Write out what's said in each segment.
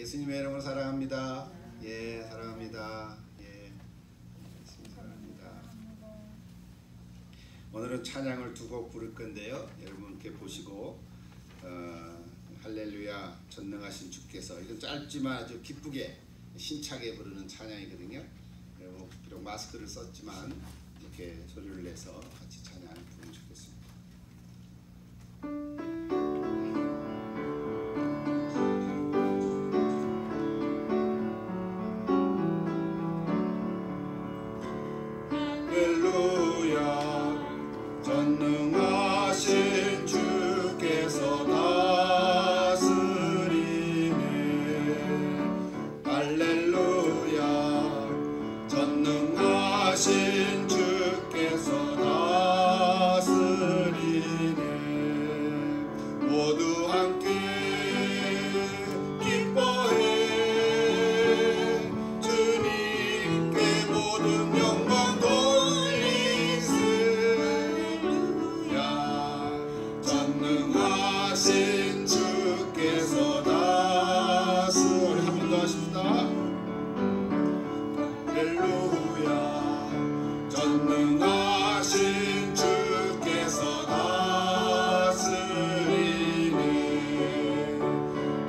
예수님의 이름으로 사랑합니다. 예, 사랑합니다. 예, 예수님 사랑합니다. 오늘은 찬양을 두 곡 부를 건데요. 여러분께 보시고 할렐루야 전능하신 주께서, 이건 짧지만 아주 기쁘게 신차게 부르는 찬양이거든요. 비록 마스크를 썼지만 이렇게 소리를 내서 같이 찬양 부르면 좋겠습니다. 전능하신 주께서 다스리네. 할렐루야. 전능하신 주께서 다스리네. 모두 함께 기뻐해. 주님께 모든 영광 전능하신 주께서 다스리네. 한 번 더 하십시다. 할렐루야. 전능하신 주께서 다스리네.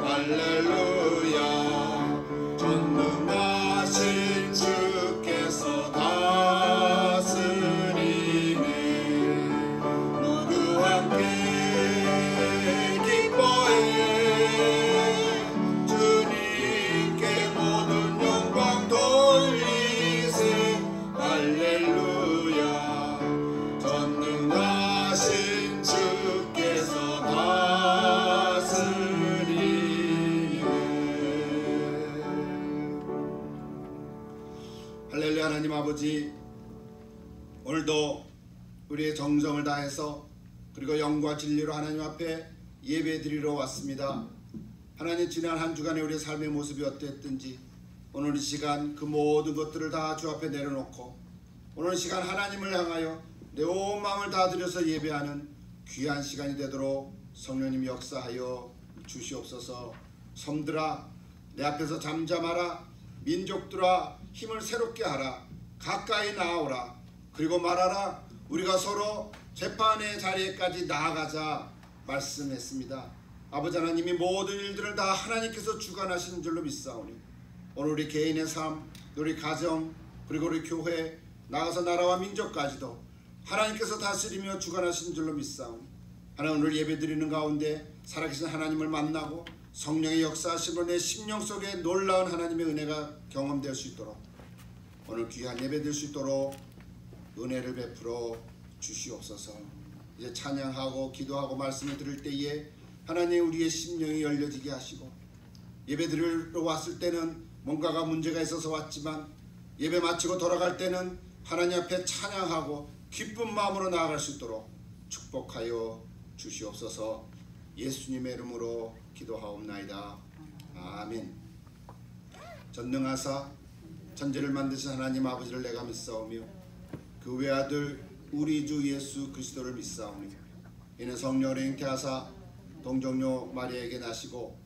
할렐루야. 전능하신 주께서 다스리네. 모두 함께 주님께 모든 영광 돌리세. 할렐루야. 전능하신 주께서 다스리네. 할렐루야. 하나님 아버지, 오늘도 우리의 정성을 다해서 그리고 영과 진리로 하나님 앞에 예배드리러 왔습니다. 하나님, 지난 한 주간의 우리의 삶의 모습이 어땠든지 오늘 이 시간 그 모든 것들을 다 주 앞에 내려놓고 오늘 이 시간 하나님을 향하여 내 온 마음을 다 들여서 예배하는 귀한 시간이 되도록 성령님 역사하여 주시옵소서. 섬들아 내 앞에서 잠잠하라. 민족들아 힘을 새롭게 하라. 가까이 나아오라. 그리고 말하라. 우리가 서로 재판의 자리에까지 나아가자 말씀했습니다. 아버지 하나님이 모든 일들을 다 하나님께서 주관하시는 줄로 믿사오니 오늘 우리 개인의 삶, 우리 가정, 그리고 우리 교회, 나아가서 나라와 민족까지도 하나님께서 다스리며 주관하시는 줄로 믿사오니 하나님, 오늘 예배드리는 가운데 살아계신 하나님을 만나고 성령의 역사하심으로 내 심령 속에 놀라운 하나님의 은혜가 경험될 수 있도록 오늘 귀한 예배될 수 있도록 은혜를 베풀어 주시옵소서. 이제 찬양하고 기도하고 말씀을 들을 때에 하나님 우리의 심령이 열려지게 하시고, 예배 드리러 왔을 때는 뭔가가 문제가 있어서 왔지만 예배 마치고 돌아갈 때는 하나님 앞에 찬양하고 기쁜 마음으로 나아갈 수 있도록 축복하여 주시옵소서. 예수님의 이름으로 기도하옵나이다. 아멘. 전능하사 천지를 만드신 하나님 아버지를 내가 믿사오며 그 외아들 우리 주 예수 그리스도를 믿사오니 이는 성령을 잉태하사 동정녀 마리아에게 나시고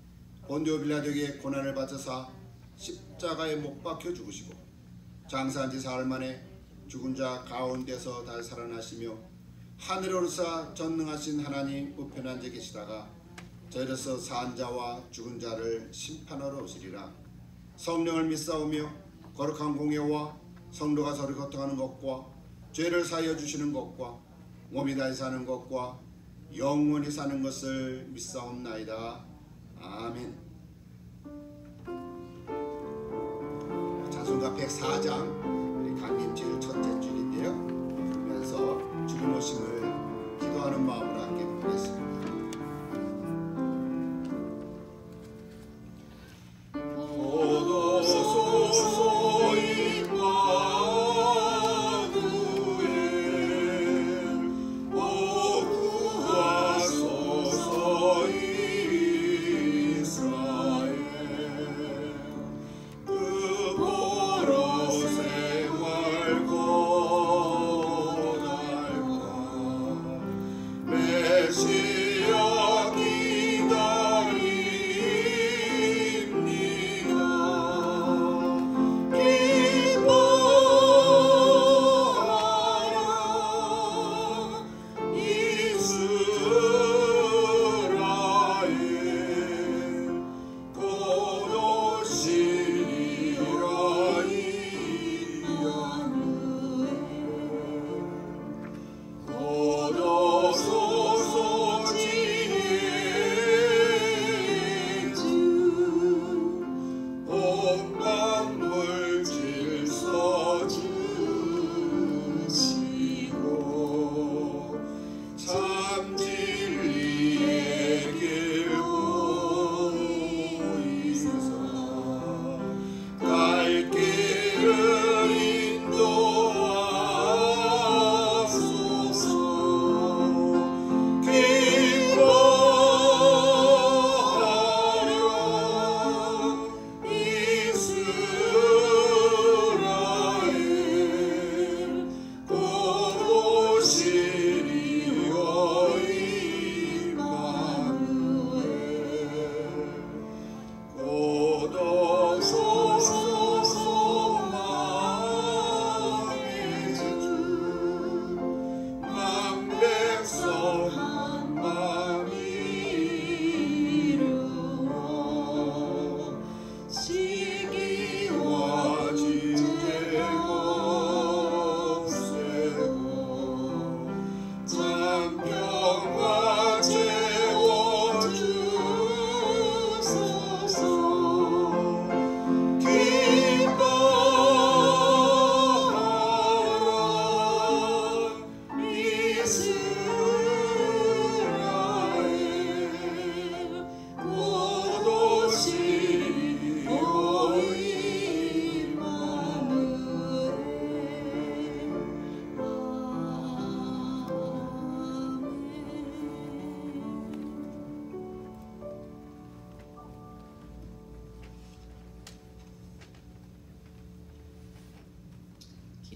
본디오 빌라도에게 고난을 받으사 십자가에 못 박혀 죽으시고 장사한 지 사흘 만에 죽은 자 가운데서 다시 살아나시며 하늘에 오르사 전능하신 하나님 우편에 앉아 계시다가 저희로서 산 자와 죽은 자를 심판하러 오시리라. 성령을 믿사오며 거룩한 공예와 성도가 서로 교통하는 것과 죄를 사하여 주시는 것과 몸이 다시 사는 것과 영원히 사는 것을 믿사옵나이다. 아멘. 찬송가 104장 우리 강림절 첫째 줄인데요. 그러면서 주님 오심을 기도하는 마음으로 함께 부르겠습니다. 그 보로 생활 고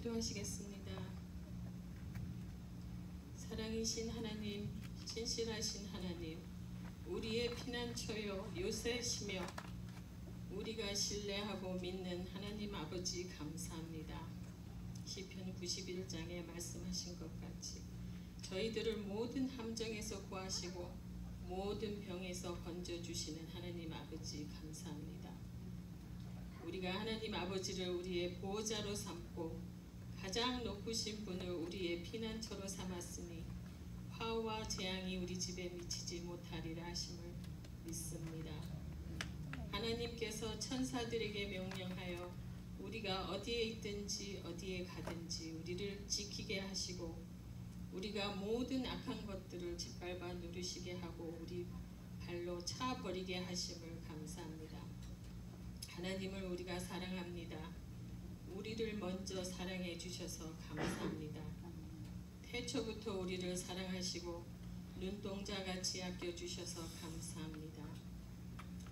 기도하시겠습니다. 사랑이신 하나님, 신실하신 하나님, 우리의 피난처요 요새시며 우리가 신뢰하고 믿는 하나님 아버지 감사합니다. 시편 91장에 말씀하신 것 같이 저희들을 모든 함정에서 구하시고 모든 병에서 건져주시는 하나님 아버지 감사합니다. 우리가 하나님 아버지를 우리의 보호자로 삼고 가장 높으신 분을 우리의 피난처로 삼았으니 화와 재앙이 우리 집에 미치지 못하리라 하심을 믿습니다. 하나님께서 천사들에게 명령하여 우리가 어디에 있든지 어디에 가든지 우리를 지키게 하시고 우리가 모든 악한 것들을 짓밟아 누르시게 하고 우리 발로 차 버리게 하심을 감사합니다. 하나님을 우리가 사랑합니다. 우리를 먼저 사랑해 주셔서 감사합니다. 태초부터 우리를 사랑하시고 눈동자같이 아껴주셔서 감사합니다.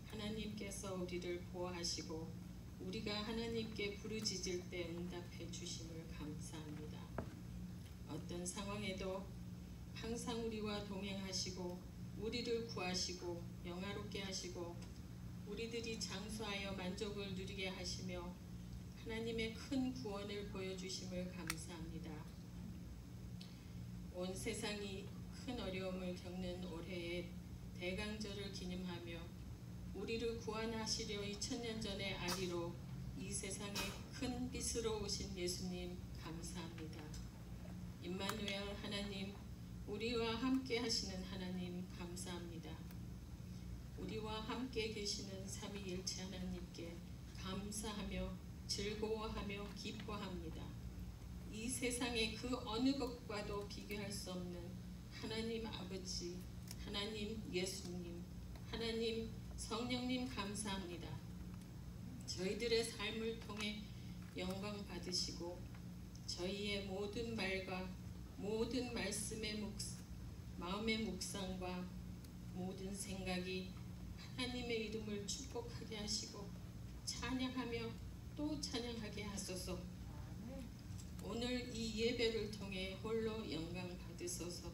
하나님께서 우리를 보호하시고 우리가 하나님께 부르짖을 때 응답해 주심을 감사합니다. 어떤 상황에도 항상 우리와 동행하시고 우리를 구하시고 영화롭게 하시고 우리들이 장수하여 만족을 누리게 하시며 하나님의 큰 구원을 보여주심을 감사합니다. 온 세상이 큰 어려움을 겪는 올해의 대강절을 기념하며 우리를 구원하시려 2000년 전의 아리로 이 세상에 큰 빛으로 오신 예수님 감사합니다. 임마누엘 하나님, 우리와 함께 하시는 하나님 감사합니다. 우리와 함께 계시는 삼위일체 하나님께 감사하며 즐거워하며 기뻐합니다. 이 세상의 그 어느 것과도 비교할 수 없는 하나님 아버지, 하나님 예수님, 하나님 성령님 감사합니다. 저희들의 삶을 통해 영광 받으시고 저희의 모든 말과 모든 말씀의 마음의 묵상과 모든 생각이 하나님의 이름을 축복하게 하시고 찬양하며 또 찬양하게 하소서. 오늘 이 예배를 통해 홀로 영광 받으소서.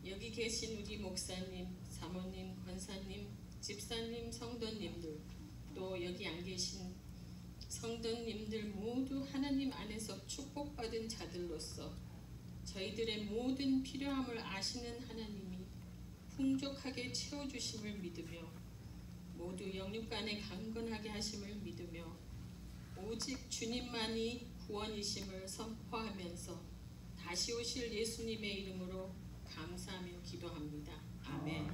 여기 계신 우리 목사님, 사모님, 권사님, 집사님, 성도님들, 또 여기 안 계신 성도님들 모두 하나님 안에서 축복받은 자들로서 저희들의 모든 필요함을 아시는 하나님이 풍족하게 채워주심을 믿으며 모두 영육간에 강건하게 하심을 믿으며 오직 주님만이 구원이심을 선포하면서 다시 오실 예수님의 이름으로 감사하며 기도합니다. 아멘.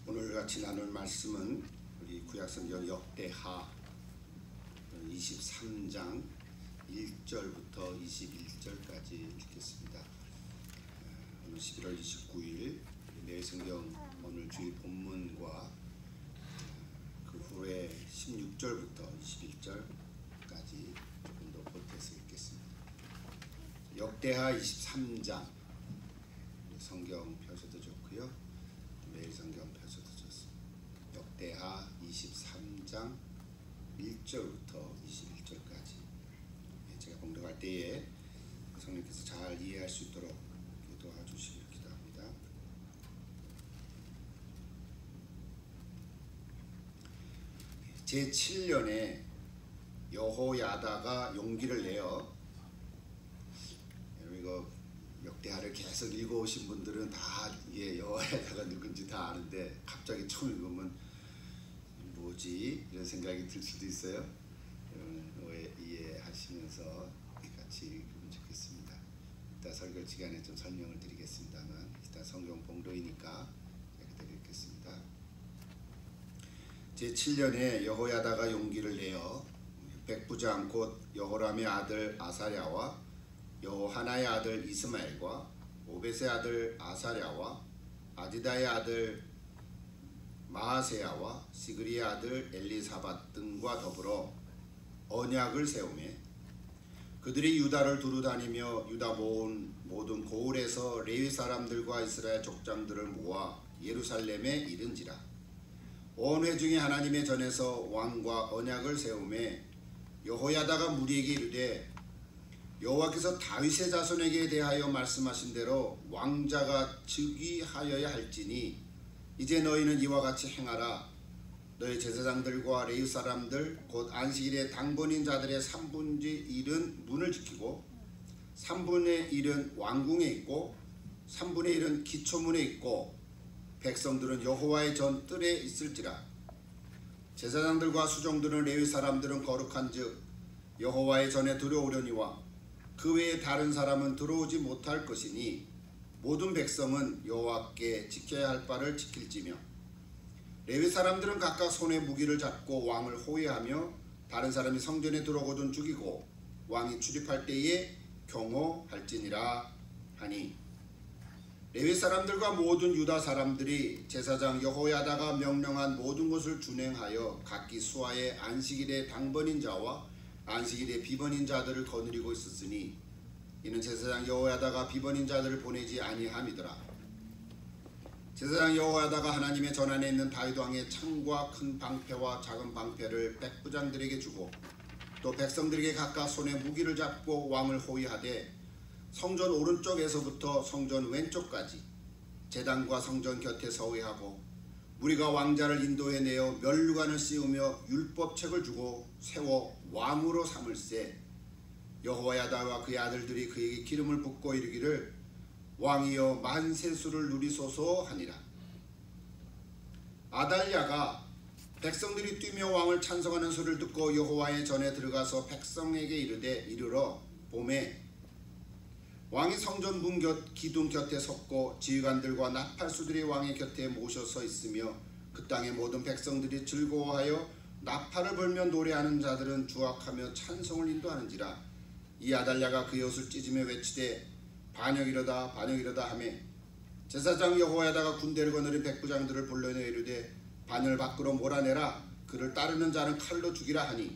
오늘 같이 나눌 말씀은 우리 구약성경 역대하 23장 1절부터 21절까지 읽겠습니다. 오늘 11월 29일 내 성경 오늘 주일 본문과 그 후에 16절부터 21절까지 조금 더 보태서 읽겠습니다. 역대하 23장 성경 펴셔도 좋고요. 매일 성경 펴셔도 좋습니다. 역대하 23장 1절부터 21절까지 제가 봉독할 때에 성령께서 잘 이해할 수 있도록 도와주시길 기도합니다. 제7년에 여호야다가 용기를 내어, 여러분 이거 역대하를 계속 읽어오신 분들은 다 이게 여호야다가 누군지 다 아는데 갑자기 처음 읽으면 뭐지? 이런 생각이 들 수도 있어요. 여러분 이해하시면서 같이 읽으면 좋겠습니다. 이따 설교 시간에 좀 설명을 드리겠습니다만 이따 성경 봉독이니까 그대로 읽겠습니다. 제7년에 여호야다가 용기를 내어 백부장 곧 여호람의 아들 아사랴와 여호하나의 아들 이스마엘과 오벳의 아들 아사랴와 아디다의 아들 마하세야와 시그리의 아들 엘리사밧 등과 더불어 언약을 세우매 그들이 유다를 두루 다니며 유다 모든 고을에서 레위 사람들과 이스라엘 족장들을 모아 예루살렘에 이른지라. 온 회중이 하나님의 전에서 왕과 언약을 세우매 여호야다가 무리에게 이르되 여호와께서 다윗의 자손에게 대하여 말씀하신 대로 왕자가 즉위하여야 할지니 이제 너희는 이와 같이 행하라. 너희 제사장들과 레위 사람들 곧 안식일에 당번인 자들의 3분의 1은 문을 지키고 3분의 1은 왕궁에 있고 3분의 1은 기초문에 있고 백성들은 여호와의 전 뜰에 있을지라. 제사장들과 수종들은 레위 사람들은 거룩한즉 여호와의 전에 들어오려니와 그 외에 다른 사람은 들어오지 못할 것이니 모든 백성은 여호와께 지켜야 할 바를 지킬지며 레위 사람들은 각각 손에 무기를 잡고 왕을 호위하며 다른 사람이 성전에 들어오거든 죽이고 왕이 출입할 때에 경호할지니라 하니 레위 사람들과 모든 유다 사람들이 제사장 여호야다가 명령한 모든 것을 준행하여 각기 수하의 안식일의 당번인 자와 안식일의 비번인 자들을 거느리고 있었으니 이는 제사장 여호야다가 비번인 자들을 보내지 아니함이더라. 제사장 여호야다가 하나님의 전안에 있는 다윗 왕의 창과 큰 방패와 작은 방패를 백부장들에게 주고 또 백성들에게 각각 손에 무기를 잡고 왕을 호위하되 성전 오른쪽에서부터 성전 왼쪽까지 제단과 성전 곁에 서위하고 무리가 왕자를 인도해내어 면류관을 씌우며 율법책을 주고 세워 왕으로 삼을세. 여호야다와 그의 아들들이 그에게 기름을 붓고 이르기를 왕이여 만세수를 누리소서 하니라. 아달랴가 백성들이 뛰며 왕을 찬송하는 소리를 듣고 여호와의 전에 들어가서 백성에게 이르러 봄에 왕이 성전 문 기둥 곁에 섰고 지휘관들과 나팔수들이 왕의 곁에 모셔서 있으며 그 땅의 모든 백성들이 즐거워하여 나팔을 불며 노래하는 자들은 주악하며 찬송을 인도하는지라. 이 아달랴가 그의 옷을 찢으며 외치되 반역이로다 반역이로다 하며 제사장 여호야다가 군대를 거느린 백부장들을 불러내어 이르되 반을 밖으로 몰아내라. 그를 따르는 자는 칼로 죽이라 하니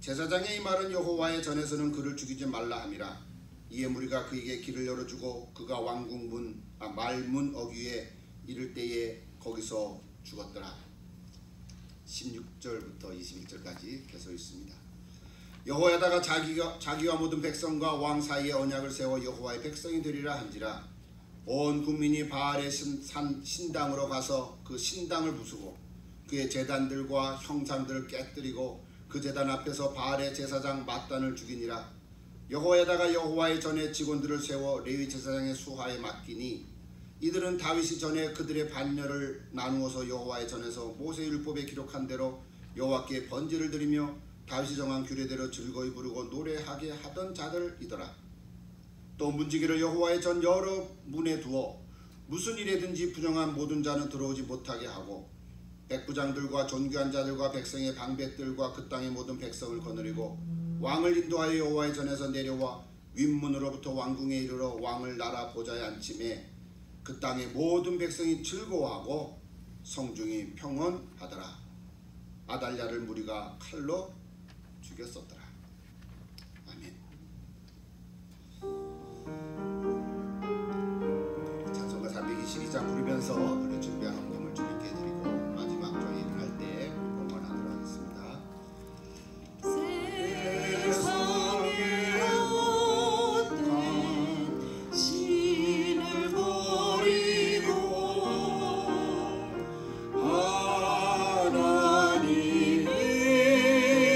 제사장의 이 말은 여호와의 전에서는 그를 죽이지 말라 함이라. 이에 무리가 그에게 길을 열어주고 그가 왕궁문 말문 어귀에 이를 때에 거기서 죽었더라. 16절부터 21절까지 계속 있습니다. 여호야다가 자기와 모든 백성과 왕 사이에 언약을 세워 여호와의 백성이 되리라 한지라. 온 국민이 바알의 신당으로 가서 그 신당을 부수고 그의 제단들과 형상들을 깨뜨리고 그 제단 앞에서 바알의 제사장 맏단을 죽이니라. 여호야다가 여호와의 전에 직원들을 세워 레위 제사장의 수하에 맡기니 이들은 다윗이 전에 그들의 반열을 나누어서 여호와의 전에서 모세 율법에 기록한 대로 여호와께 번제를 드리며 다윗이 정한 규례대로 즐거이 부르고 노래하게 하던 자들이더라. 또 문지기를 여호와의 전 여러 문에 두어 무슨 일에든지 부정한 모든 자는 들어오지 못하게 하고 백부장들과 존귀한 자들과 백성의 방백들과 그 땅의 모든 백성을 거느리고 왕을 인도하여 여호와의 전에서 내려와 윗문으로부터 왕궁에 이르러 왕을 나라 보좌에 앉히매 그 땅의 모든 백성이 즐거워하고 성중이 평온하더라. 아달랴를 무리가 칼로 죽였었더라. 아멘. 찬송가 322장 부르면서 우리 준비한 헌금을 주님께 드리고 마지막 저희 일어날 때 봉헌하도록 하겠습니다. 하나님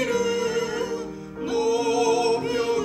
이름 높여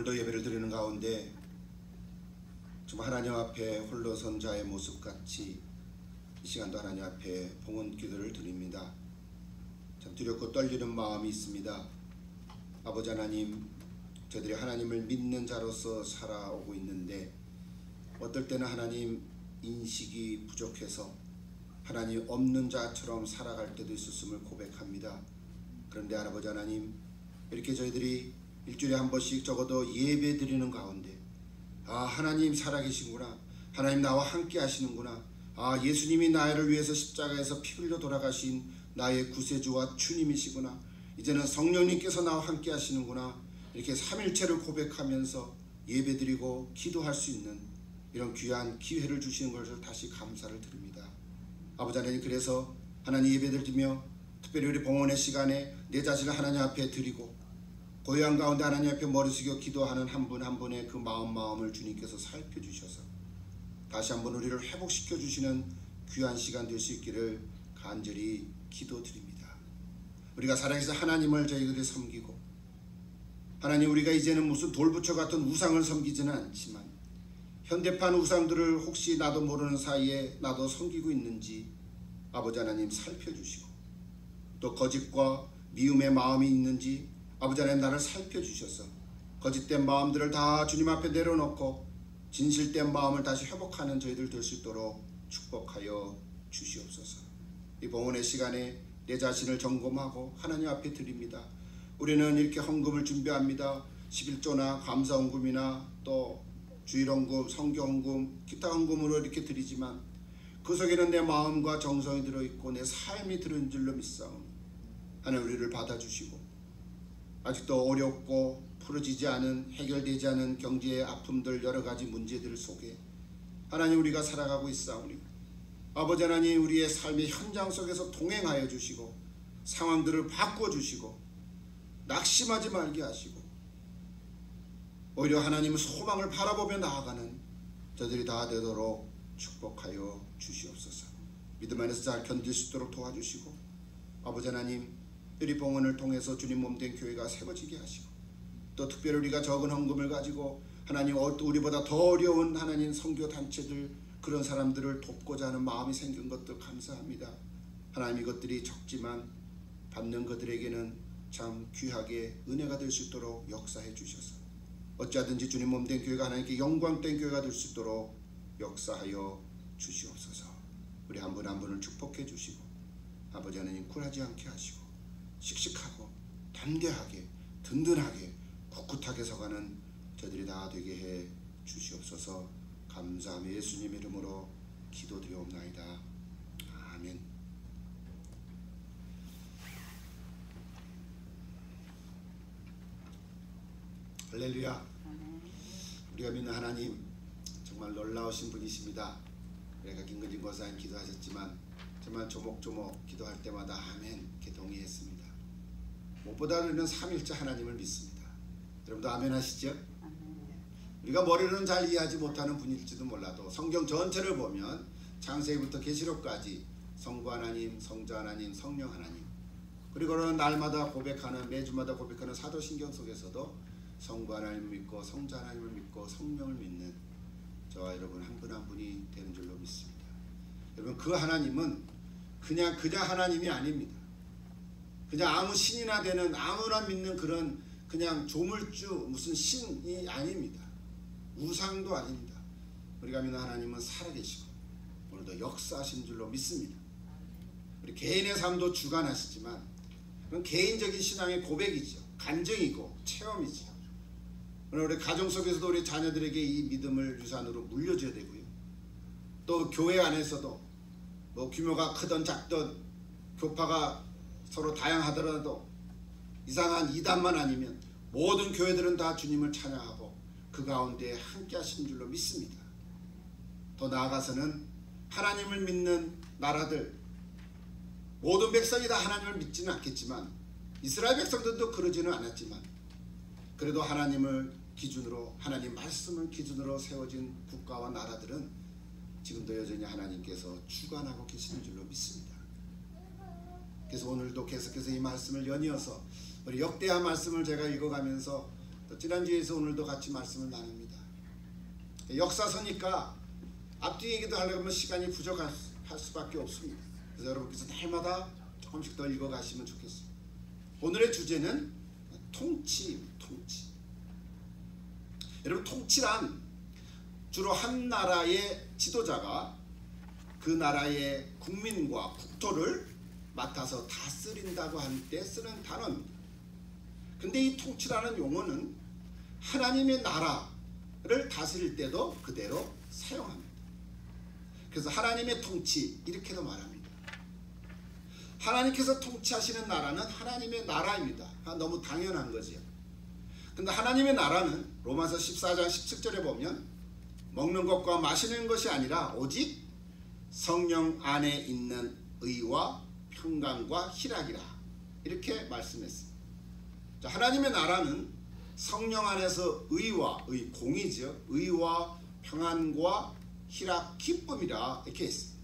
오늘도 예배를 드리는 가운데 정말 하나님 앞에 홀로 선 자의 모습같이 이 시간도 하나님 앞에 봉헌 기도를 드립니다. 참 두렵고 떨리는 마음이 있습니다. 아버지 하나님, 저희들이 하나님을 믿는 자로서 살아오고 있는데 어떨 때는 하나님 인식이 부족해서 하나님 없는 자처럼 살아갈 때도 있었음을 고백합니다. 그런데 아버지 하나님, 이렇게 저희들이 일주일에 한 번씩 적어도 예배 드리는 가운데 하나님 살아계시구나, 하나님 나와 함께 하시는구나, 예수님이 나를 위해서 십자가에서 피 흘려 돌아가신 나의 구세주와 주님이시구나, 이제는 성령님께서 나와 함께 하시는구나, 이렇게 삼일체를 고백하면서 예배드리고 기도할 수 있는 이런 귀한 기회를 주시는 것을 다시 감사를 드립니다. 아버지 하나님, 그래서 하나님 예배를 드리며 특별히 우리 봉헌의 시간에 내 자신을 하나님 앞에 드리고 고요한 가운데 하나님 앞에 머리 숙여 기도하는 한 분 한 분의 그 마음을 주님께서 살펴주셔서 다시 한번 우리를 회복시켜 주시는 귀한 시간 될 수 있기를 간절히 기도드립니다. 우리가 살아계신 하나님을 저희들이 섬기고, 하나님, 우리가 이제는 무슨 돌부처 같은 우상을 섬기지는 않지만 현대판 우상들을 혹시 나도 모르는 사이에 나도 섬기고 있는지 아버지 하나님 살펴주시고, 또 거짓과 미움의 마음이 있는지 아버지 하나님 나를 살펴주셔서 거짓된 마음들을 다 주님 앞에 내려놓고 진실된 마음을 다시 회복하는 저희들 될 수 있도록 축복하여 주시옵소서. 이 봉헌의 시간에 내 자신을 점검하고 하나님 앞에 드립니다. 우리는 이렇게 헌금을 준비합니다. 11조나 감사헌금이나 또 주일헌금, 성경헌금, 기타 헌금으로 이렇게 드리지만 그 속에는 내 마음과 정성이 들어있고 내 삶이 들어있는 줄로 믿사오니 하나님 우리를 받아주시고, 아직도 어렵고 풀어지지 않은, 해결되지 않은 경제의 아픔들, 여러가지 문제들 속에 하나님 우리가 살아가고 있사오니 아버지 하나님, 우리의 삶의 현장 속에서 동행하여 주시고 상황들을 바꿔주시고 낙심하지 말게 하시고 오히려 하나님의 소망을 바라보며 나아가는 저들이 다 되도록 축복하여 주시옵소서. 믿음 안에서 잘 견딜 수 있도록 도와주시고, 아버지 하나님, 우리 봉헌을 통해서 주님 몸된 교회가 세워지게 하시고, 또 특별히 우리가 적은 헌금을 가지고 하나님 우리보다 더 어려운 하나님 선교 단체들, 그런 사람들을 돕고자 하는 마음이 생긴 것도 감사합니다. 하나님, 이것들이 적지만 받는 그들에게는 참 귀하게 은혜가 될 수 있도록 역사해 주셔서 어찌하든지 주님 몸된 교회가 하나님께 영광된 교회가 될 수 있도록 역사하여 주시옵소서. 우리 한 분 한 분을 축복해 주시고 아버지 하나님 굴하지 않게 하시고 씩씩하고 담대하게 든든하게 꿋꿋하게 서가는 저들이 다 되게 해 주시옵소서. 감사하며 예수님 이름으로 기도드리옵나이다. 아멘. 할렐루야. 우리가 믿는 하나님 정말 놀라우신 분이십니다. 우리가 김근진 권사님 기도하셨지만 정말 조목조목 기도할 때마다 아멘 이렇게 동의했습니다. 무엇보다 우리는 삼일째 하나님을 믿습니다. 여러분도 아멘 하시죠? 우리가 머리로는 잘 이해하지 못하는 분일지도 몰라도 성경 전체를 보면 창세기부터 계시록까지 성부 하나님, 성자 하나님, 성령 하나님, 그리고는 날마다 고백하는, 매주마다 고백하는 사도신경 속에서도 성부 하나님을 믿고 성자 하나님을 믿고 성령을 믿는 저와 여러분 한 분 한 분이 되는 줄로 믿습니다. 여러분, 그 하나님은 그냥 하나님이 아닙니다. 그냥 아무 신이나 되는, 아무나 믿는 그런 그냥 조물주 무슨 신이 아닙니다. 우상도 아닙니다. 우리가 믿는 하나님은 살아계시고 오늘도 역사하신 줄로 믿습니다. 우리 개인의 삶도 주관하시지만 그건 개인적인 신앙의 고백이죠. 간증이고 체험이죠. 오늘 우리 가정 속에서도 우리 자녀들에게 이 믿음을 유산으로 물려줘야 되고요. 또 교회 안에서도 뭐 규모가 크든 작든 교파가 서로 다양하더라도 이상한 이단만 아니면 모든 교회들은 다 주님을 찬양하고 그 가운데 함께 하시는 줄로 믿습니다. 더 나아가서는 하나님을 믿는 나라들, 모든 백성이 다 하나님을 믿지는 않겠지만 이스라엘 백성들도 그러지는 않았지만 그래도 하나님을 기준으로, 하나님 말씀을 기준으로 세워진 국가와 나라들은 지금도 여전히 하나님께서 주관하고 계시는 줄로 믿습니다. 그래서 오늘도 계속해서 이 말씀을 연이어서 우리 역대하 말씀을 제가 읽어가면서 지난주에서 오늘도 같이 말씀을 나눕니다. 역사서니까 앞뒤 얘기도 하려면 시간이 부족할 수밖에 없습니다. 그래서 여러분께서 날마다 조금씩 더 읽어가시면 좋겠어요. 오늘의 주제는 통치. 여러분, 통치란 주로 한 나라의 지도자가 그 나라의 국민과 국토를 맡아서 다스린다고 할 때 쓰는 단어입니다. 근데 이 통치라는 용어는 하나님의 나라를 다스릴 때도 그대로 사용합니다. 그래서 하나님의 통치 이렇게도 말합니다. 하나님께서 통치하시는 나라는 하나님의 나라입니다. 너무 당연한 거지요. 근데 하나님의 나라는 로마서 14장 17절에 보면 먹는 것과 마시는 것이 아니라 오직 성령 안에 있는 의와 평강과 희락이라 이렇게 말씀했습니다. 자, 하나님의 나라는 성령 안에서 공이죠. 의와 평안과 희락, 기쁨이라 이렇게 했습니다.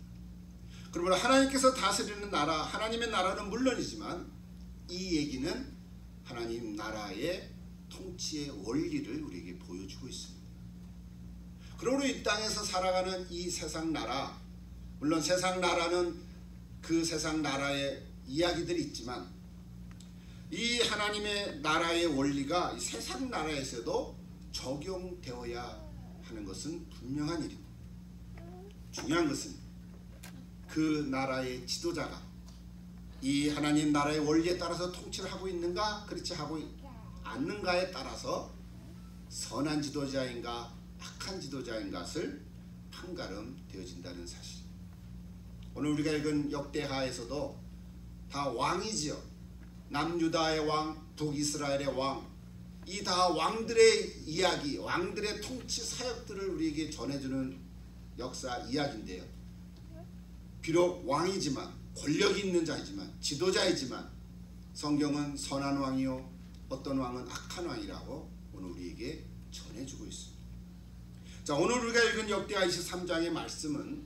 그러므로 하나님께서 다스리는 나라, 하나님의 나라는 물론이지만 이 얘기는 하나님 나라의 통치의 원리를 우리에게 보여주고 있습니다. 그러므로 이 땅에서 살아가는 이 세상 나라, 물론 세상 나라는 그 세상 나라의 이야기들이 있지만 이 하나님의 나라의 원리가 이 세상 나라에서도 적용되어야 하는 것은 분명한 일입니다. 중요한 것은 그 나라의 지도자가 이 하나님 나라의 원리에 따라서 통치를 하고 있는가 그렇지 하고 않는가에 따라서 선한 지도자인가 악한 지도자인가를 판가름 되어진다는 사실. 오늘 우리가 읽은 역대하에서도 다 왕이지요. 남유다의 왕, 북이스라엘의 왕, 이 다 왕들의 이야기, 왕들의 통치 사역들을 우리에게 전해주는 역사 이야기인데요. 비록 왕이지만, 권력이 있는 자이지만, 지도자이지만 성경은 선한 왕이요 어떤 왕은 악한 왕이라고 오늘 우리에게 전해주고 있습니다. 자, 오늘 우리가 읽은 역대하 23장의 말씀은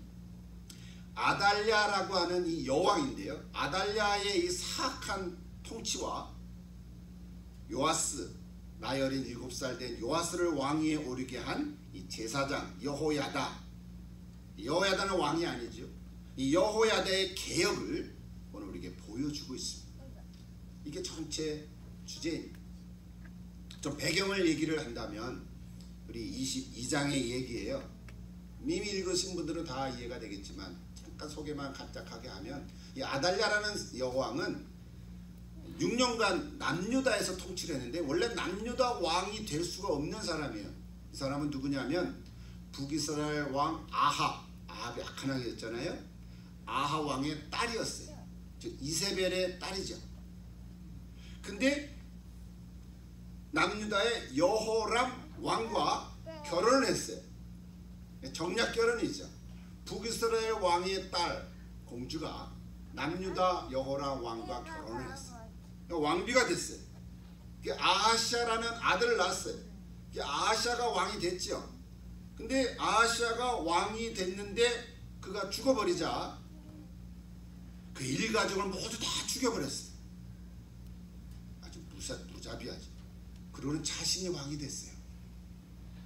아달랴라고 하는 이 여왕인데요. 아달랴의 이 사악한 통치와 요아스, 나이 어린 7살 된 요아스를 왕위에 오르게 한 이 제사장 여호야다는 왕이 아니죠. 이 여호야다의 개혁을 오늘 우리에게 보여주고 있습니다. 이게 전체 주제입니다. 좀 배경을 얘기를 한다면 우리 22장의 얘기예요. 이미 읽으신 분들은 다 이해가 되겠지만 잠깐 소개만 간략하게 하면 이 아달랴라는 여왕은 6년간 남유다에서 통치를 했는데 원래 남유다 왕이 될 수가 없는 사람이에요. 이 사람은 누구냐면 북이스라엘 왕 아합이 악한 왕이었잖아요. 아합 왕의 딸이었어요. 즉 이세벨의 딸이죠. 근데 남유다의 여호람 왕과 결혼을 했어요. 정략 결혼이죠. 북이스라엘 왕의 딸 공주가 남유다 여호람 왕과 결혼을 했어요. 왕비가 됐어요. 아하시아라는 아들을 낳았어요. 아하시아가 왕이 됐죠. 근데 아하시아가 왕이 됐는데 그가 죽어버리자 그 일가족을 모두 다 죽여버렸어요. 아주 무자비하죠. 그러고는 자신이 왕이 됐어요.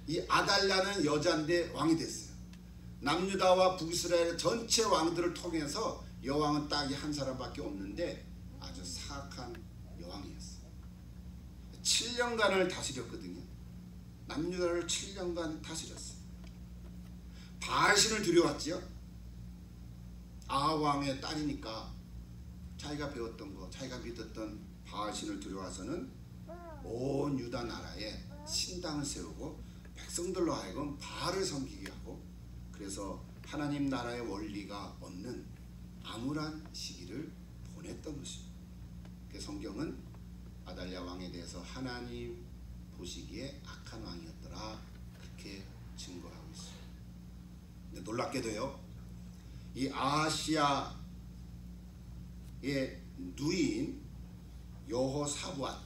이 아달랴는 여자인데 왕이 됐어요. 남유다와 북이스라엘 전체 왕들을 통해서 여왕은 딱 이 한 사람밖에 없는데 아주 사악한 여왕이었어요. 7년간을 다스렸거든요. 남유다를 7년간 다스렸어요. 바알신을 들여왔지요. 아합 왕의 딸이니까 자기가 배웠던 거, 자기가 믿었던 바알신을 들여와서는 온 유다 나라에 신당을 세우고 백성들로 하여금 바알을 섬기게 하고, 그래서 하나님 나라의 원리가 없는 암울한 시기를 보냈던 것입니다. 성경은 아달랴 왕에 대해서 하나님 보시기에 악한 왕이었더라 그렇게 증거하고 있습니다. 근데 놀랍게도요, 이 아하시아의 누이인 여호사부앗,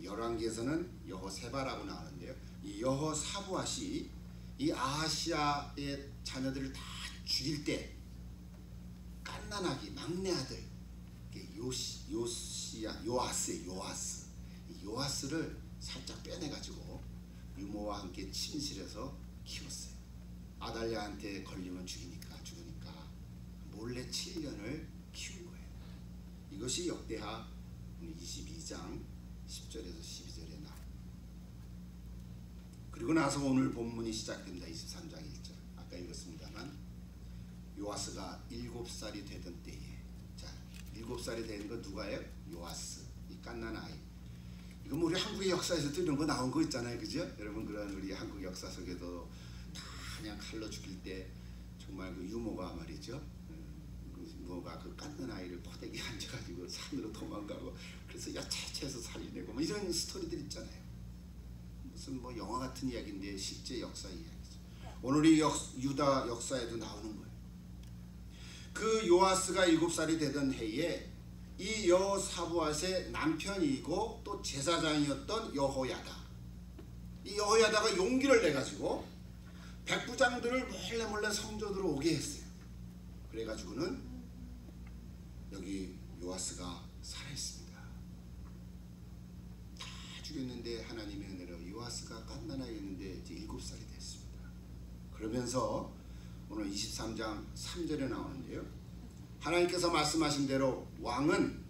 열왕기에서는 여호세바라고 나오는데요, 이 여호사부앗이 이 아하시아의 자녀들을 다 죽일 때 갓난아기 막내 아들 요아스를 살짝 빼내가지고 유모와 함께 침실에서 키웠어요. 아달랴한테 걸리면 죽으니까 몰래 7년을 키운 거예요. 이것이 역대하 22장 10절에서 12절에 나와요. 그리고 나서 오늘 본문이 시작됩니다. 23장 1절 아까 읽었습니다만, 요아스가 7살이 되던 때에, 자 7살이 되는 건 누가예요? 요아스, 이 갓난 아이. 이거 뭐 우리 한국의 역사에서도 이런 거 나온 거 있잖아요, 그죠? 여러분, 그런 우리 한국 역사 속에도 다 그냥 칼로 죽일 때 정말 그 유모가 말이죠, 유모가 그 갓난 아이를 포대기에 앉아가지고 산으로 도망가고, 그래서 야채채해서 살리내고 뭐 이런 스토리들 있잖아요. 무슨 뭐 영화 같은 이야기인데 실제 역사 이야기죠. 오늘 이 유다 역사에도 나오는 거예요. 그 요아스가 7살이 되던 해에 이 여사부앗의 남편이고 또 제사장이었던 여호야다, 이 여호야다가 용기를 내가지고 백부장들을 몰래 성전으로 오게 했어요. 그래가지고는 여기 요아스가 살아있습니다. 다 죽였는데 하나님의 은혜로 요아스가 갓난아이였는데 이제 7살이 됐습니다. 그러면서 오늘 23장 3절에 나오는데요, 하나님께서 말씀하신 대로 왕은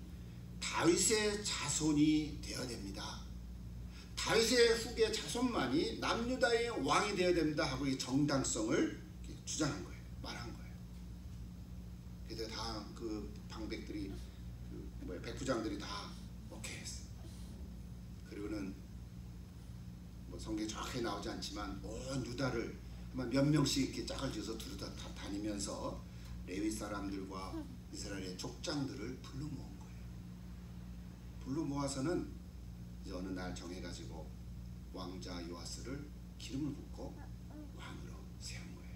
다윗의 자손이 되어야 됩니다. 다윗의 후계 자손만이 남유다의 왕이 되어야 됩니다 하고 이 정당성을 주장한 거예요. 말한 거예요. 그래서 다 그 방백들이, 백부장들이 다 오케이 했어요. 그리고는 뭐 성경에 정확히 나오지 않지만 온 유다를 몇 명씩 이렇게 짝을 지어서 두루다 다니면서 레위 사람들과 이스라엘의 족장들을 불러 모은 거예요. 불러 모아서는 이제 어느 날 정해가지고 왕자 요아스를 기름을 붓고 왕으로 세운 거예요.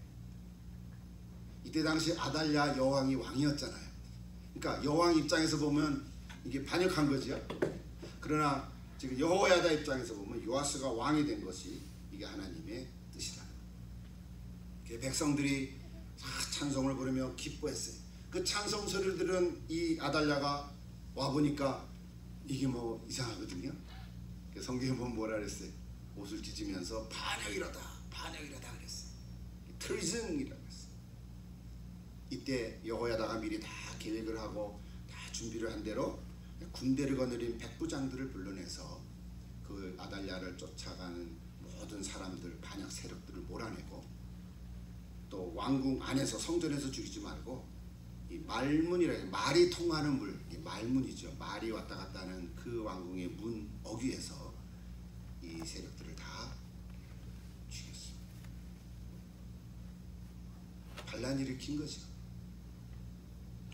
이때 당시 아달랴 여왕이 왕이었잖아요. 그러니까 여왕 입장에서 보면 이게 반역한 거죠. 그러나 지금 여호야다 입장에서 보면 요아스가 왕이 된 것이 이게 하나님의 뜻이다. 백성들이 찬송을 부르며 기뻐했어요. 그 찬송 소리를 들은 이 아달랴가 와보니까 이게 뭐 이상하거든요. 성경에 보면 뭐라 그랬어요? 옷을 찢으면서 반역이로다 그랬어요. 트리즌이라고 했어요. 이때 여호야다가 미리 다 계획을 하고 다 준비를 한 대로 군대를 거느린 백부장들을 불러내서 그 아달랴를 쫓아가는 모든 사람들, 반역 세력들을 몰아내고, 또 왕궁 안에서 성전에서 죽이지 말고 이 말문이라, 말이 통하는 물, 이 말문이죠. 말이 왔다 갔다 하는 그 왕궁의 문 어귀에서 이 세력들을 다 죽였습니다. 반란 일으킨 거죠.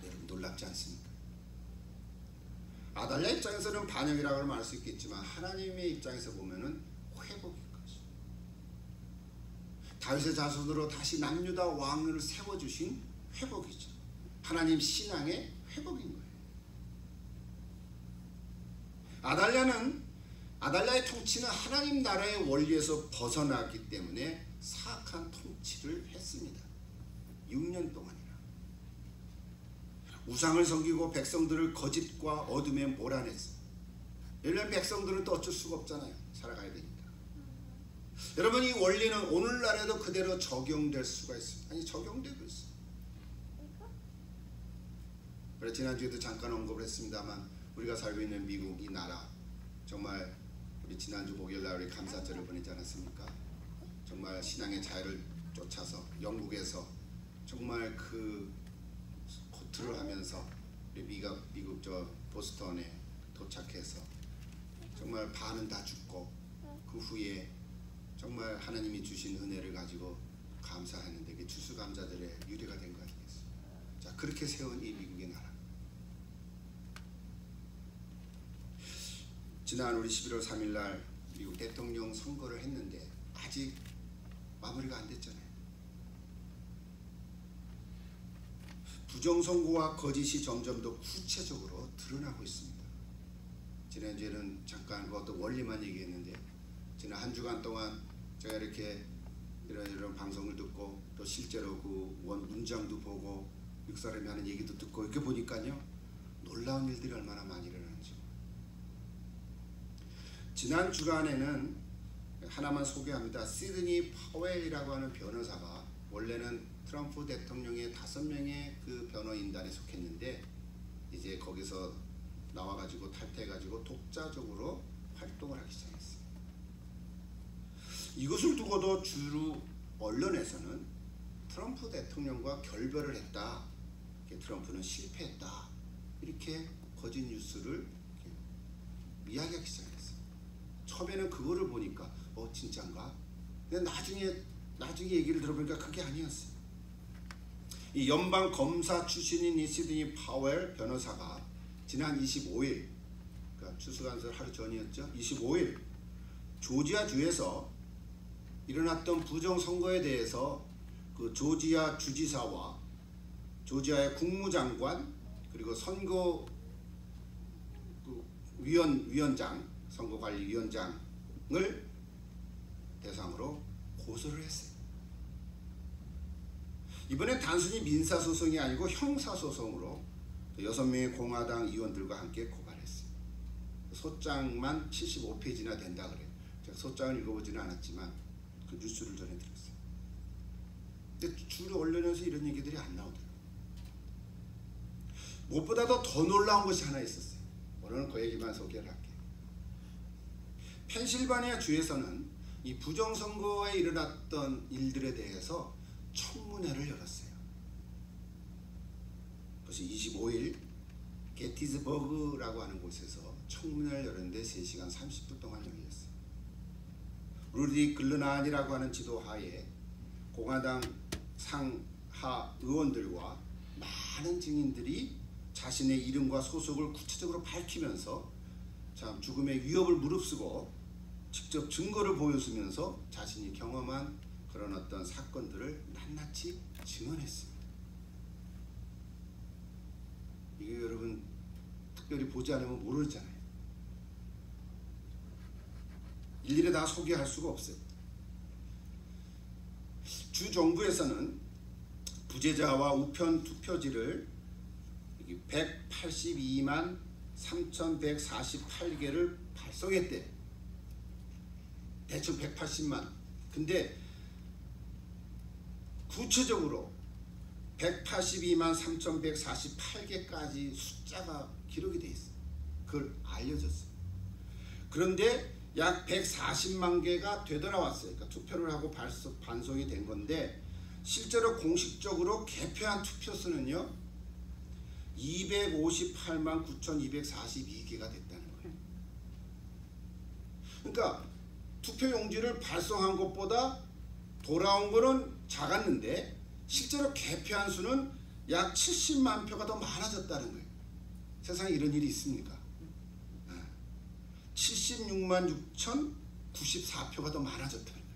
여러분 놀랍지 않습니까? 아달랴 입장에서는 반역이라고 말할 수 있겠지만 하나님의 입장에서 보면은 회복인 거죠. 다윗의 자손으로 다시 남유다 왕을 세워주신 회복이죠. 하나님 신앙의 회복인 거예요. 아달랴의 통치는 하나님 나라의 원리에서 벗어나기 때문에 사악한 통치를 했습니다. 6년 동안이나 우상을 섬기고 백성들을 거짓과 어둠에 몰아냈어요. 이런 백성들은 또 어쩔 수가 없잖아요. 살아가야 되니까. 여러분, 이 원리는 오늘날에도 그대로 적용될 수가 있습니다. 아니, 적용되고 있어요. 그래, 지난주에도 잠깐 언급을 했습니다만 우리가 살고 있는 미국, 이 나라, 정말 우리 지난주 목요일날 우리 감사절을 보내지 않았습니까? 정말 신앙의 자유를 쫓아서 영국에서 정말 그 코트를 하면서 우리 미국 저 보스턴에 도착해서 정말 반은 다 죽고, 그 후에 정말 하나님이 주신 은혜를 가지고 감사하는데 그 추수감사절의 유래가 된 거 아니겠어요? 자, 그렇게 세운 이 미국의 나라. 지난 우리 11월 3일 날 미국 대통령 선거를 했는데 아직 마무리가 안 됐잖아요. 부정선거와 거짓이 점점 더 구체적으로 드러나고 있습니다. 지난주에는 잠깐 그 어떤 원리만 얘기했는데, 지난 한 주간 동안 제가 이렇게 이런 방송을 듣고 또 실제로 그 문장도 보고 육사람이 하는 얘기도 듣고 이렇게 보니까요, 놀라운 일들이 얼마나 많이 일어나는지. 지난 주간에는 하나만 소개합니다. 시드니 파웰이라고 하는 변호사가 원래는 트럼프 대통령의 5명의 그 변호인단에 속했는데 이제 거기서 나와가지고 탈퇴해가지고 독자적으로 활동을 하기 시작했어요. 이것을 두고도 주로 언론에서는 트럼프 대통령과 결별을 했다, 트럼프는 실패했다, 이렇게 거짓 뉴스를 이야기하기 시작했어요. 처음에는 그거를 보니까 진짠가? 근데 나중에 얘기를 들어보니까 그게 아니었어요. 이 연방 검사 출신인 이 시드니 파웰 변호사가 지난 25일, 그러니까 추수감사 하루 전이었죠. 25일 조지아 주에서 일어났던 부정 선거에 대해서 그 조지아 주지사와 조지아의 국무장관 그리고 선거 위원장, 선거관리위원장을 대상으로 고소를 했어요. 이번엔 단순히 민사소송이 아니고 형사소송으로 6명의 공화당 의원들과 함께 고발했어요. 소장만 75페이지나 된다 그래요. 제가 소장을 읽어보지는 않았지만 그 뉴스를 전해 들었어요. 근데 주로 언론에서 이런 얘기들이 안 나오더라고요. 무엇보다도 더 놀라운 것이 하나 있었어요. 오늘은 그 얘기만 소개를 할게요. 펜실바니아 주에서는 이 부정선거에 일어났던 일들에 대해서 청문회를 열었어요. 그것이 25일 게티즈버그라고 하는 곳에서 청문회를 열었는데 3시간 30분 동안 열렸어요. 루디 글르난이라고 하는 지도하에 공화당 상하 의원들과 많은 증인들이 자신의 이름과 소속을 구체적으로 밝히면서 참 죽음의 위협을 무릅쓰고 직접 증거를 보여주면서 자신이 경험한 그런 어떤 사건들을 낱낱이 증언했습니다. 이게 여러분 특별히 보지 않으면 모르잖아요. 일일이 다 소개할 수가 없어요. 주 정부에서는 부재자와 우편 투표지를 182만 3,148개를 발송했대. 대충 180만. 근데 구체적으로 182만 3,148개까지 숫자가 기록이 돼 있어요. 그걸 알려줬어요. 그런데 약 140만 개가 되돌아왔어요. 그러니까 투표를 하고 반송이 된 건데 실제로 공식적으로 개표한 투표수는요 258만 9,242개가 됐다는 거예요. 그러니까 투표용지를 발송한 것보다 돌아온 거는 작았는데 실제로 개표한 수는 약 70만 표가 더 많아졌다는 거예요. 세상에 이런 일이 있습니까? 76만 6,094표가 더 많아졌다는 거예요.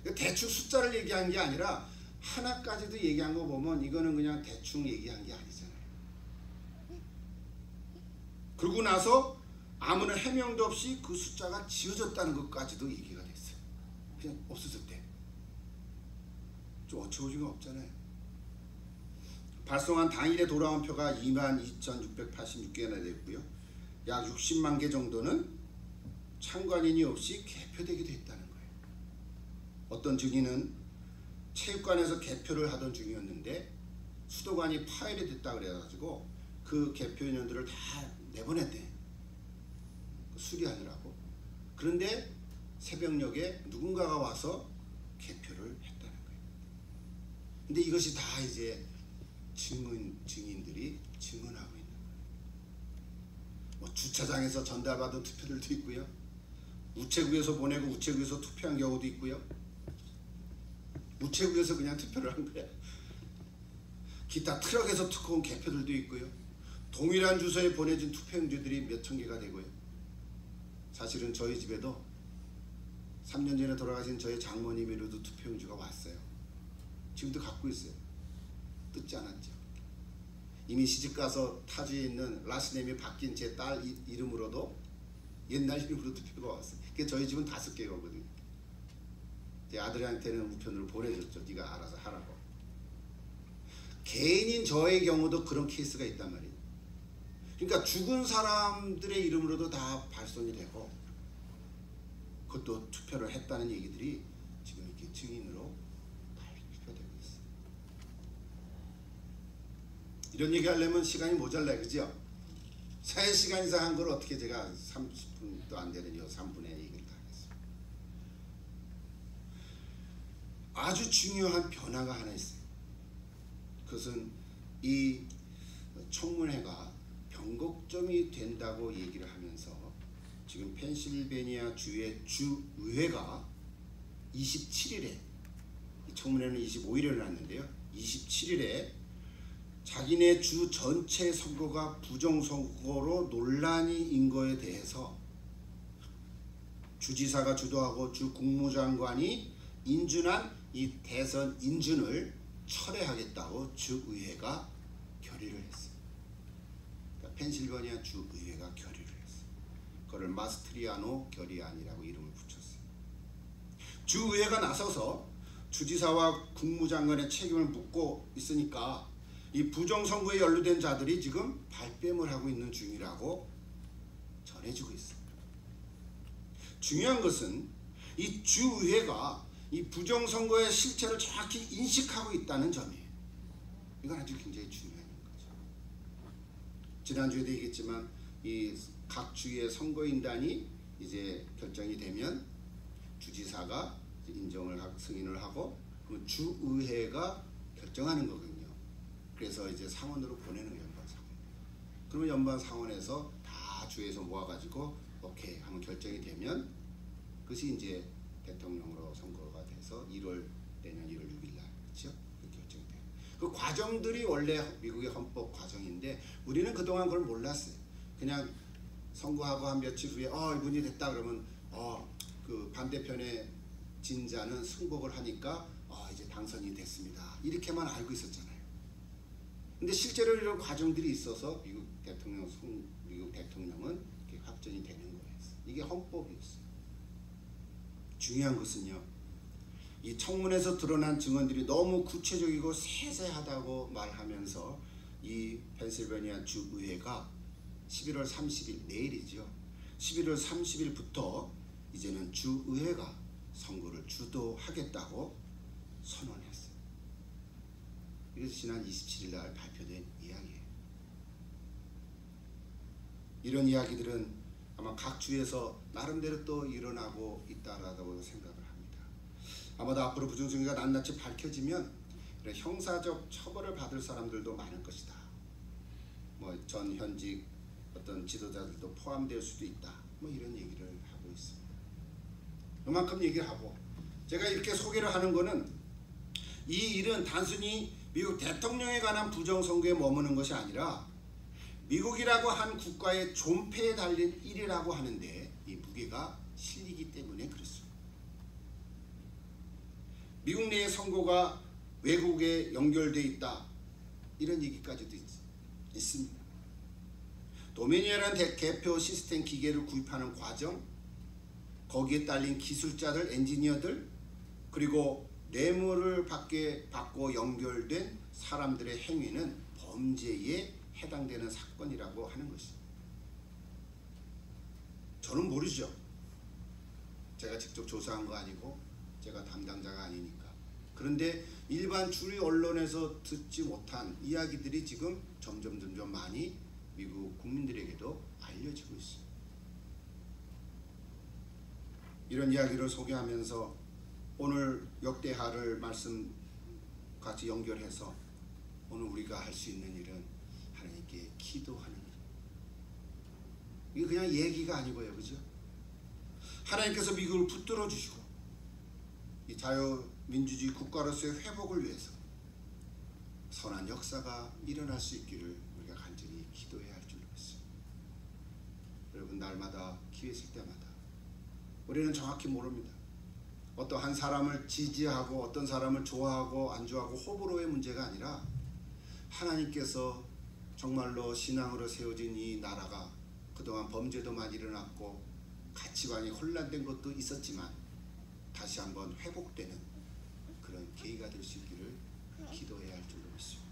그러니까 대충 숫자를 얘기한 게 아니라 하나까지도 얘기한 거 보면 이거는 그냥 대충 얘기한 게 아니잖아요. 그러고 나서 아무런 해명도 없이 그 숫자가 지워졌다는 것까지도 얘기가 됐어요. 그냥 없어졌대. 좀 어처구니가 없잖아요. 발송한 당일에 돌아온 표가 22,686개나 됐고요. 약 60만 개 정도는 참관인이 없이 개표되기도 했다는 거예요. 어떤 증인은 체육관에서 개표를 하던 중이었는데 수도관이 파열이 됐다 그래가지고 그 개표 인원들을 다 내보냈대. 수리하느라고. 그런데 새벽녘에 누군가가 와서 개표를 했다는 거예요. 근데 이것이 다 이제 증인들이 증언하고 있는 거예요. 뭐 주차장에서 전달받은 투표들도 있고요. 우체국에서 보내고 우체국에서 투표한 경우도 있고요. 우체국에서 그냥 투표를 한 거야. 기타 트럭에서 투표한 개표들도 있고요. 동일한 주소에 보내진 투표용지들이 몇천 개가 되고요. 사실은 저희 집에도 3년 전에 돌아가신 저희 장모님으로도 투표용지가 왔어요. 지금도 갖고 있어요. 뜯지 않았죠. 이미 시집가서 타주에 있는 라스네임이 바뀐 제 딸 이름으로도 옛날 이름으로 투표가 왔어요. 그게 저희 집은 5개가 오거든요. 제 아들한테는 우편으로 보내줬죠. 네가 알아서 하라고. 개인인 저의 경우도 그런 케이스가 있단 말이에요. 그러니까 죽은 사람들의 이름으로도 다 발송이 되고 그것도 투표를 했다는 얘기들이 지금 이렇게 증인으로 발표되고 있어요. 이런 얘기 하려면 시간이 모자라요, 그죠? 3시간 이상 한 걸 어떻게 제가 30분도 안 되는 요 3분의 얘기를 다 하겠어요. 아주 중요한 변화가 하나 있어요. 그것은 이 청문회가 변곡점이 된다고 얘기를 하면서 지금 펜실베니아 주의 주의회가 27일에, 청문회는 25일에 났는데요, 27일에 자기네 주 전체 선거가 부정선거로 논란이 인 거에 대해서 주지사가 주도하고 주 국무장관이 인준한 이 대선 인준을 철회하겠다고 주의회가 결의를 했어요. 그러니까 펜실베니아 주의회가 결의를 했어요. 그걸 마스트리아노 결의안이라고 이름을 붙였어요. 주의회가 나서서 주지사와 국무장관의 책임을 묻고 있으니까 이 부정선거에 연루된 자들이 지금 발뺌을 하고 있는 중이라고 전해지고 있습니다. 중요한 것은 이 주의회가 이 부정선거의 실체를 정확히 인식하고 있다는 점이에요. 이건 아주 굉장히 중요한 거죠. 지난주에도 얘기했지만 이 각 주의 선거인단이 이제 결정이 되면 주지사가 인정을 하고 승인을 하고 그러면 주의회가 결정하는 거거든요. 그래서 이제 상원으로 보내는 거예요, 연방 상원. 그러면 연방 상원에서 다 주에서 모아가지고 오케이 하면 결정이 되면 그것이 이제 대통령으로 선거가 돼서 내년 1월 6일 날, 그렇죠? 그 결정이 돼요. 그 과정들이 원래 미국의 헌법 과정인데 우리는 그동안 그걸 몰랐어요. 그냥 선거하고 한 며칠 후에 이분이 됐다 그러면 그 반대편의 진자는 승복을 하니까 이제 당선이 됐습니다. 이렇게만 알고 있었잖아요. 근데 실제로 이런 과정들이 있어서 미국 대통령은 이렇게 확정이 되는 거였어요. 이게 헌법이었어요. 중요한 것은요, 이 청문회에서 드러난 증언들이 너무 구체적이고 세세하다고 말하면서 이 펜실베니아 주의회가 11월 30일, 내일이죠. 11월 30일부터 이제는 주의회가 선거를 주도하겠다고 선언했어요. 그래서 지난 27일 날 발표된 이야기예요. 이런 이야기들은 아마 각 주에서 나름대로 또 일어나고 있다라고 생각을 합니다. 아마도 앞으로 부정선거가 낱낱이 밝혀지면 형사적 처벌을 받을 사람들도 많을 것이다. 전 현직 어떤 지도자들도 포함될 수도 있다. 이런 얘기를 하고 있습니다. 그만큼 얘기를 하고 제가 이렇게 소개를 하는 거는 이 일은 단순히 미국 대통령에 관한 부정선거에 머무는 것이 아니라 미국이라고 한 국가의 존폐에 달린 일이라고 하는데 이 무게가 실리기 때문에 그렇습니다. 미국 내의 선거가 외국에 연결되어 있다, 이런 얘기까지도 있습니다. 도메니아라는 개표 시스템 기계를 구입하는 과정, 거기에 딸린 기술자들, 엔지니어들, 그리고 뇌물을 받고 연결된 사람들의 행위는 범죄에 해당되는 사건이라고 하는 것입니다. 저는 모르죠. 제가 직접 조사한 거 아니고 제가 담당자가 아니니까. 그런데 일반 주류 언론에서 듣지 못한 이야기들이 지금 점점 많이 미국 국민들에게도 알려지고 있습니다. 이런 이야기를 소개하면서 오늘 역대하를 말씀 같이 연결해서 오늘 우리가 할 수 있는 일은 하나님께 기도하는 일. 이게 그냥 얘기가 아니고요, 그죠? 하나님께서 미국을 붙들어 주시고 이 자유민주주의 국가로서의 회복을 위해서 선한 역사가 일어날 수 있기를 우리가 간절히 기도해야 할 줄 믿습니다. 여러분, 날마다 기회 있을 때마다 우리는 정확히 모릅니다. 어떤 한 사람을 지지하고 어떤 사람을 좋아하고 안 좋아하고 호불호의 문제가 아니라 하나님께서 정말로 신앙으로 세워진 이 나라가 그동안 범죄도 많이 일어났고 가치관이 혼란된 것도 있었지만 다시 한번 회복되는 그런 계기가 될 수 있기를 기도해야 할 줄로 믿습니다.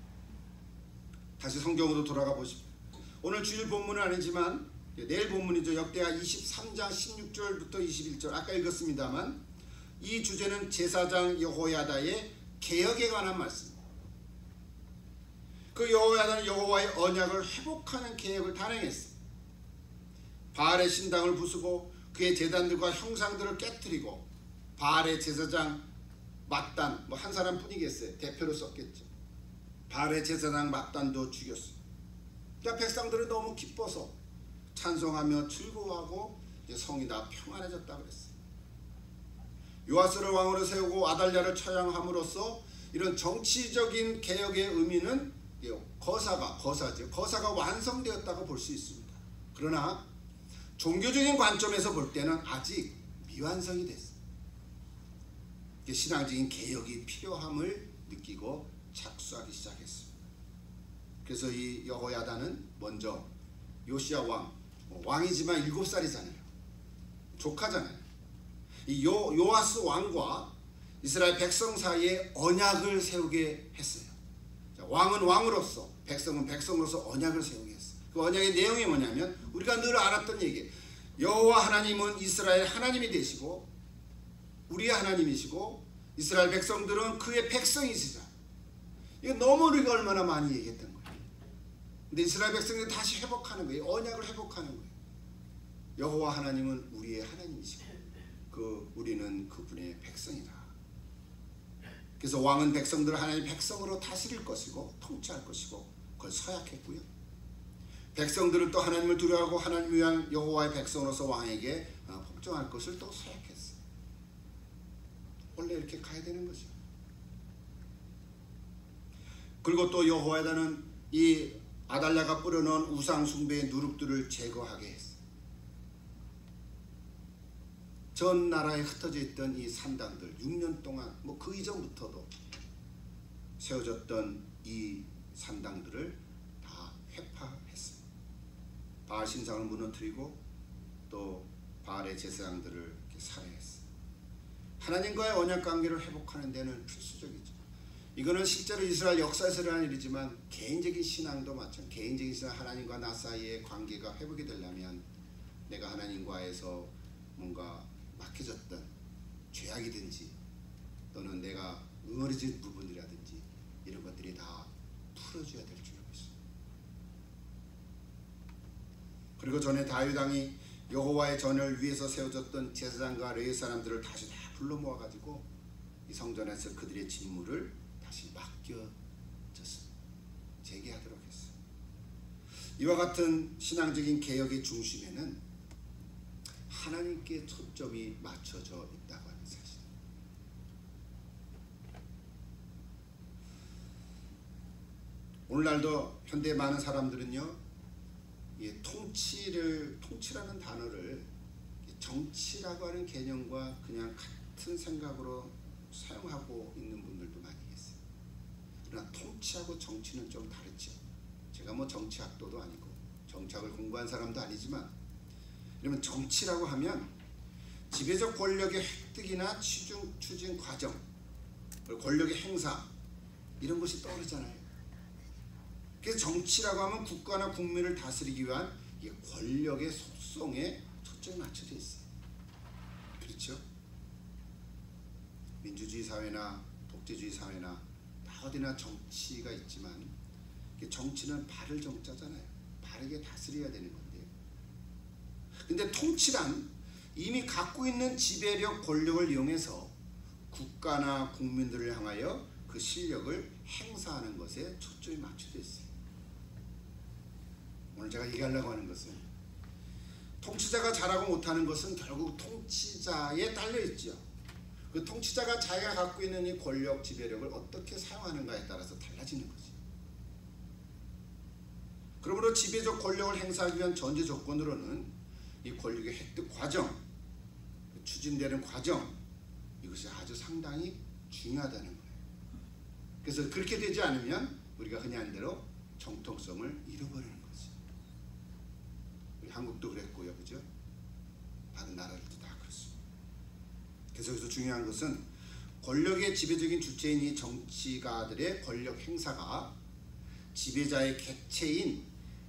다시 성경으로 돌아가 보십시오. 오늘 주일 본문은 아니지만 내일 본문이죠. 역대하 23장 16절부터 21절 아까 읽었습니다만 이 주제는 제사장 여호야다의 개혁에 관한 말씀입니다. 그 여호야다는 여호와의 언약을 회복하는 개혁을 단행했어요. 바알의 신당을 부수고 그의 제단들과 형상들을 깨뜨리고 바알의 제사장 맏단 한 사람뿐이겠어요. 대표로 썼겠죠. 바알의 제사장 맏단도 죽였어요. 그러니까 백성들은 너무 기뻐서 찬송하며 즐거워하고 성이 다 평안해졌다 그랬어요. 요아스를 왕으로 세우고 아달랴를 처형함으로써 이런 정치적인 개혁의 의미는 거사가 완성되었다고 볼 수 있습니다. 그러나 종교적인 관점에서 볼 때는 아직 미완성이 됐어요. 신앙적인 개혁이 필요함을 느끼고 착수하기 시작했습니다. 그래서 이 여호야다는 먼저 요시야 왕이지만 7살이잖아요. 조카잖아요. 이 요아스 왕과 이스라엘 백성 사이에 언약을 세우게 했어요. 왕은 왕으로서 백성은 백성으로서 언약을 세우게 했어요. 그 언약의 내용이 뭐냐면 우리가 늘 알았던 얘기, 여호와 하나님은 이스라엘 하나님이 되시고 우리의 하나님이시고 이스라엘 백성들은 그의 백성이시다. 이거 너무 우리가 얼마나 많이 얘기했던 거예요. 근데 이스라엘 백성들이 다시 회복하는 거예요. 언약을 회복하는 거예요. 여호와 하나님은 우리의 하나님이시고 우리는 그분의 백성이다. 그래서 왕은 백성들을 하나님 백성으로 다스릴 것이고 통치할 것이고 그걸 서약했고요. 백성들은 또 하나님을 두려워하고 하나님을 위한 여호와의 백성으로서 왕에게 복종할 것을 또 서약했어요. 원래 이렇게 가야 되는 거죠. 그리고 또 여호와다는 이 아달랴가 뿌려놓은 우상 숭배의 누룩들을 제거하게 했어요. 전 나라에 흩어져 있던 이 산당들 6년 동안 그 이전부터도 세워졌던 이 산당들을 다 회파했어요. 바알 신상을 무너뜨리고 또 바알의 제사장들을 이렇게 살해했어요. 하나님과의 언약 관계를 회복하는 데는 필수적이죠. 이거는 실제로 이스라엘 역사에서 일어난 일이지만 개인적인 신앙도 마찬가지. 개인적인 신앙, 하나님과 나 사이의 관계가 회복이 되려면 내가 하나님과에서 뭔가 막혀졌던 죄악이든지 또는 내가 응어리진 부분이라든지 이런 것들이 다 풀어줘야 될 줄 알고 있습니다. 그리고 전에 다윗 왕이 여호와의 전을 위해서 세워졌던 제사장과 레위 사람들을 다시 다 불러 모아가지고 이 성전에서 그들의 직무를 다시 맡겨졌습니다. 재개하도록 했어요. 이와 같은 신앙적인 개혁의 중심에는 하나님께 초점이 맞춰져 있다고 하는 사실. 오늘날도 현대 많은 사람들은요, 통치라는 단어를 정치라고 하는 개념과 그냥 같은 생각으로 사용하고 있는 분들도 많이 계세요. 그러나 통치하고 정치는 좀 다르죠. 제가 정치학도도 아니고 정치학을 공부한 사람도 아니지만, 그러면 정치라고 하면 지배적 권력의 획득이나 추진 과정, 권력의 행사 이런 것이 떠오르잖아요. 그래서 정치라고 하면 국가나 국민을 다스리기 위한 권력의 속성에 초점이 맞춰져 있어요. 그렇죠? 민주주의 사회나 독재주의 사회나 다 어디나 정치가 있지만 정치는 바를 정자잖아요. 바르게 다스려야 되는 건데요. 근데 통치란 이미 갖고 있는 지배력, 권력을 이용해서 국가나 국민들을 향하여 그 실력을 행사하는 것에 초점이 맞춰져 있어요. 오늘 제가 얘기하려고 하는 것은 통치자가 잘하고 못하는 것은 결국 통치자에 달려있죠. 그 통치자가 자기가 갖고 있는 이 권력, 지배력을 어떻게 사용하는가에 따라서 달라지는 거죠. 그러므로 지배적 권력을 행사하기 위한 전제 조건으로는 이 권력의 획득 과정, 추진되는 과정, 이것이 아주 상당히 중요하다는 거예요. 그래서 그렇게 되지 않으면 우리가 흔히 하는 대로 정통성을 잃어버리는 거죠. 우리 한국도 그랬고요, 그죠? 다른 나라들도 다 그렇습니다. 그래서 여기서 중요한 것은 권력의 지배적인 주체인 이 정치가들의 권력 행사가 지배자의 객체인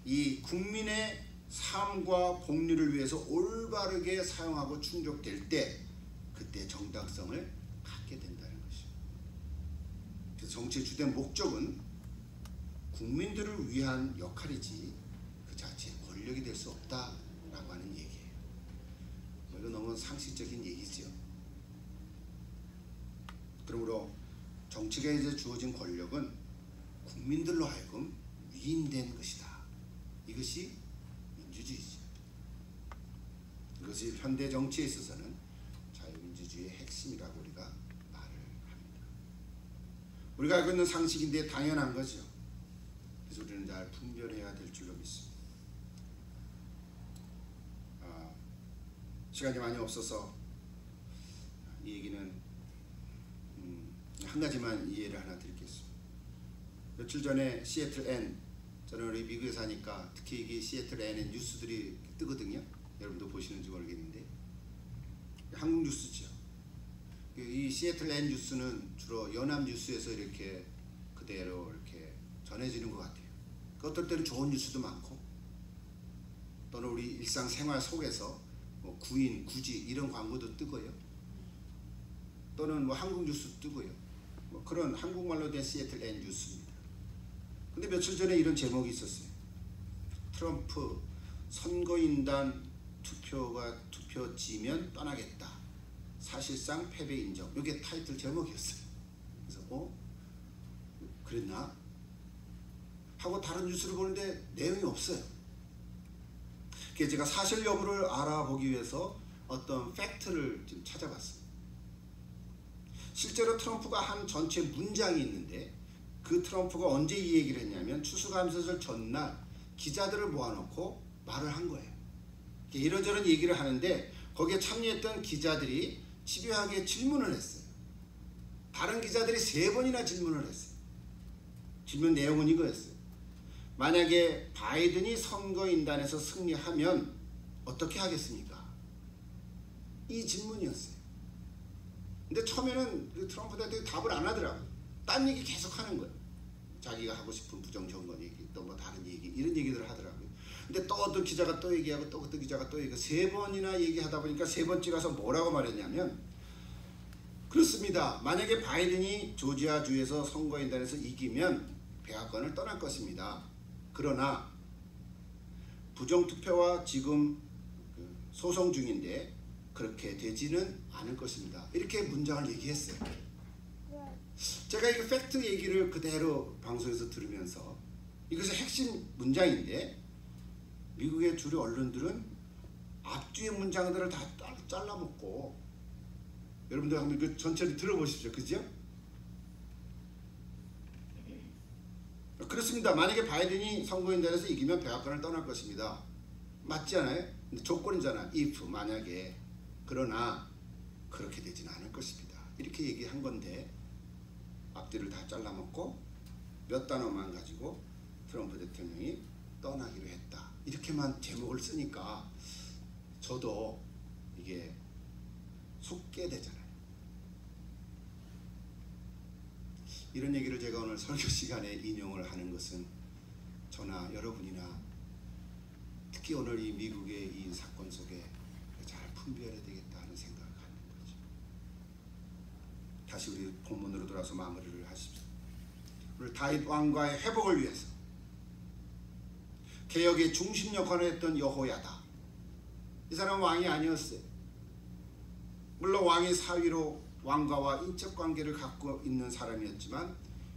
이 국민의 삶과 복리를 위해서 올바르게 사용하고 충족될 때 그때 정당성을 갖게 된다는 것이죠. 그래서 정치의 주된 목적은 국민들을 위한 역할이지 그 자체의 권력이 될 수 없다라고 하는 얘기예요. 이거 너무 상식적인 얘기죠. 그러므로 정치가 이제 주어진 권력은 국민들로 하여금 위임된 것이다. 이것이 민주주의죠. 이것이 현대 정치에 있어서는 자유민주주의의 핵심이라고 우리가 말을 합니다. 우리가 알고 있는 상식인데 당연한 거죠. 그래서 우리는 잘 분별해야 될 줄로 믿습니다. 시간이 많이 없어서 이 얘기는 한 가지만 이해를 하나 드리겠습니다. 며칠 전에 시애틀 N, 저는 우리 미국에 사니까 특히 이게 시애틀 N의 뉴스들이 뜨거든요. 여러분도 보시는지 모르겠는데 한국 뉴스죠. 이 시애틀 N 뉴스는 주로 연합 뉴스에서 이렇게 그대로 이렇게 전해지는 것 같아요. 어떨 때는 좋은 뉴스도 많고 또는 우리 일상생활 속에서 뭐 구인, 구지 이런 광고도 뜨고요. 또는 뭐 한국 뉴스 뜨고요. 뭐 그런 한국말로 된 시애틀 N 뉴스입니다. 근데 며칠 전에 이런 제목이 있었어요. 트럼프 선거인단 투표 지면 떠나겠다. 사실상 패배 인정. 이게 타이틀 제목이었어요. 그래서 그랬나? 하고 다른 뉴스를 보는데 내용이 없어요. 그래서 제가 사실 여부를 알아보기 위해서 어떤 팩트를 좀 찾아봤어요. 실제로 트럼프가 한 전체 문장이 있는데 그 트럼프가 언제 이 얘기를 했냐면 추수감사절 전날 기자들을 모아놓고 말을 한 거예요. 이런저런 얘기를 하는데 거기에 참여했던 기자들이 집요하게 질문을 했어요. 다른 기자들이 3번이나 질문을 했어요. 질문 내용은 이거였어요. 만약에 바이든이 선거인단에서 승리하면 어떻게 하겠습니까? 이 질문이었어요. 근데 처음에는 그 트럼프 대통령이 답을 안 하더라고요. 딴 얘기 계속 하는 거예요. 자기가 하고 싶은 부정선거 얘기, 또 뭐 다른 얘기, 이런 얘기들을 하더라고요. 근데 또 어떤 기자가 또 얘기하고 또 어떤 기자가 또 얘기하고 3번이나 얘기하다 보니까 3번째 가서 뭐라고 말했냐면 그렇습니다. 만약에 바이든이 조지아주에서 선거인단에서 이기면 백악관을 떠날 것입니다. 그러나 부정투표와 지금 소송 중인데 그렇게 되지는 않을 것입니다. 이렇게 문장을 얘기했어요. 제가 이 팩트 얘기를 그대로 방송에서 들으면서 이것이 핵심 문장인데 미국의 주류 언론들은 앞뒤의 문장들을 다 잘라먹고 여러분들 한번 그 전체를 들어보십시오. 그죠? 그렇습니다. 만약에 바이든이 선거인단에서 이기면 백악관을 떠날 것입니다. 맞지 않아요? 근데 조건이잖아. if, 만약에. 그러나 그렇게 되지는 않을 것입니다. 이렇게 얘기한 건데 앞뒤를 다 잘라먹고 몇 단어만 가지고 트럼프 대통령이 떠나기로 했다. 이렇게만 제목을 쓰니까 저도 이게 속게 되잖아요. 이런 얘기를 제가 오늘 설교 시간에 인용을 하는 것은 저나 여러분이나 특히 오늘 이 미국의 이 사건 속에 잘 분별해야 되겠다 하는 생각을 갖는 거죠. 다시 우리 본문으로 돌아서 마무리를 하십시오. 오늘 다윗 왕과의 회복을 위해서 개혁의 중심 역할을 했던 여호야다. 이 사람은 왕이 아니었어요. 물론 왕의 사위로 왕가와 인척관계를 갖고 있는 사람이었지만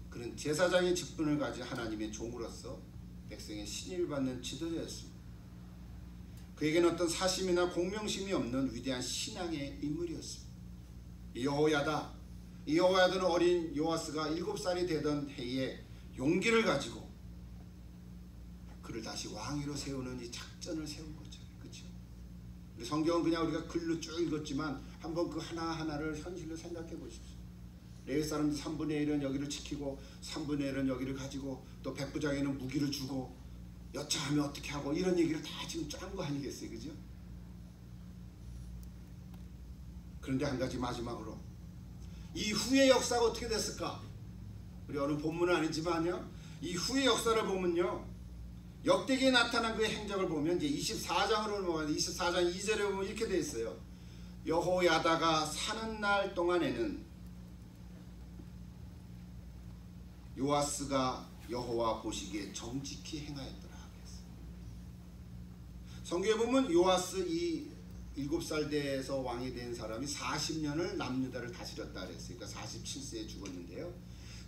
그는 제사장의 직분을 가진 하나님의 종으로서 백성의 신임을 받는 지도자였습니다. 그에게는 어떤 사심이나 공명심이 없는 위대한 신앙의 인물이었습니다. 이 여호야다는 어린 요아스가 7살이 되던 해에 용기를 가지고 그를 다시 왕위로 세우는 이 작전을 세운 거죠. 그렇죠? 성경은 그냥 우리가 글로 쭉 읽었지만 한번 그 하나하나를 현실로 생각해 보십시오. 레위 사람들 3분의 1은 여기를 지키고 3분의 1은 여기를 가지고 또 백부장에는 무기를 주고 여차하면 어떻게 하고 이런 얘기를 다 지금 짠 거 아니겠어요? 그죠? 그런데 한 가지 마지막으로 이 후의 역사가 어떻게 됐을까? 우리 어느 본문은 아니지만요. 이 후의 역사를 보면요. 역대기에 나타난 그 행적을 보면 이제 24장으로 넘어가는데 24장 2절에 보면 이렇게 되어 있어요. 여호야다가 사는 날 동안에는 요아스가 여호와 보시기에 정직히 행하였더라. 성경에 보면 요아스 이 7살 돼서 왕이 된 사람이 40년을 남유다를 다스렸다 그랬어요. 그러니까 47세에 죽었는데요.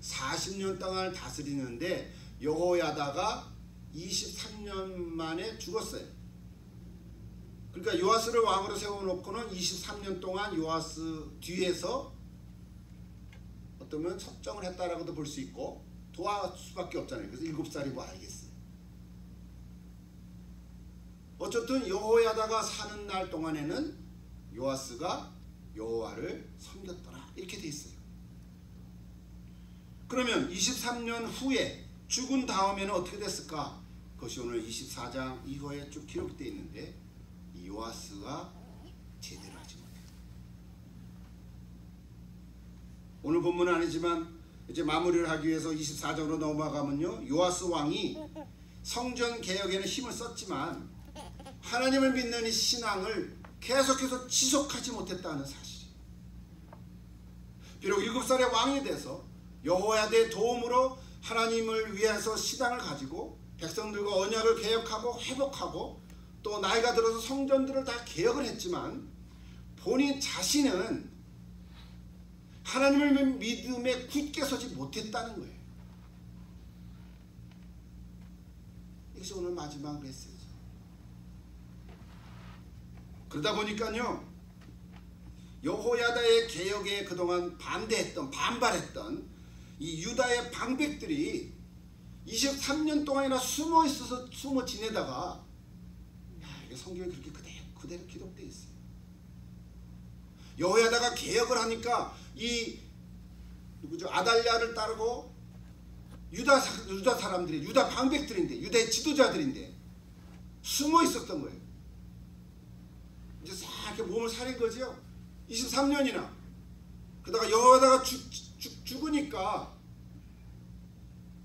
40년 동안 다스리는데 여호야다가 23년 만에 죽었어요. 그러니까 요아스를 왕으로 세워놓고는 23년 동안 요아스 뒤에서 어쩌면 섭정을 했다라고도 볼 수 있고 도와줄 수밖에 없잖아요. 그래서 7살이 뭐 알겠어요. 어쨌든 여호야다가 사는 날 동안에는 요아스가 여호와를 섬겼더라 이렇게 돼 있어요. 그러면 23년 후에 죽은 다음에는 어떻게 됐을까? 그것이 오늘 24장 이후에 쭉 기록되어 있는데 이 요아스가 제대로 하지 못해요. 오늘 본문은 아니지만 이제 마무리를 하기 위해서 24장으로 넘어가면요, 요아스 왕이 성전 개혁에는 힘을 썼지만 하나님을 믿는 이 신앙을 계속해서 지속하지 못했다는 사실. 비록 7살의 왕이 돼서 여호야다의 도움으로 하나님을 위해서 신앙을 가지고 백성들과 언약을 개혁하고 회복하고 또 나이가 들어서 성전들을 다 개혁을 했지만 본인 자신은 하나님을 믿음에 굳게 서지 못했다는 거예요. 이것이 오늘 마지막 메시지. 그러다 보니까요, 여호야다의 개혁에 그동안 반발했던 이 유다의 방백들이 23년 동안이나 숨어 지내다가, 이게 성경에 그렇게 그대로 기록되어 있어요. 여호야다가 개혁을 하니까 이 아달랴를 따르고 유다 사람들이, 유다 방백들인데, 유다의 지도자들인데 숨어 있었던 거예요. 이제 싹 이렇게 몸을 사린 거죠. 23년이나. 그러다가 여호야다가 죽으니까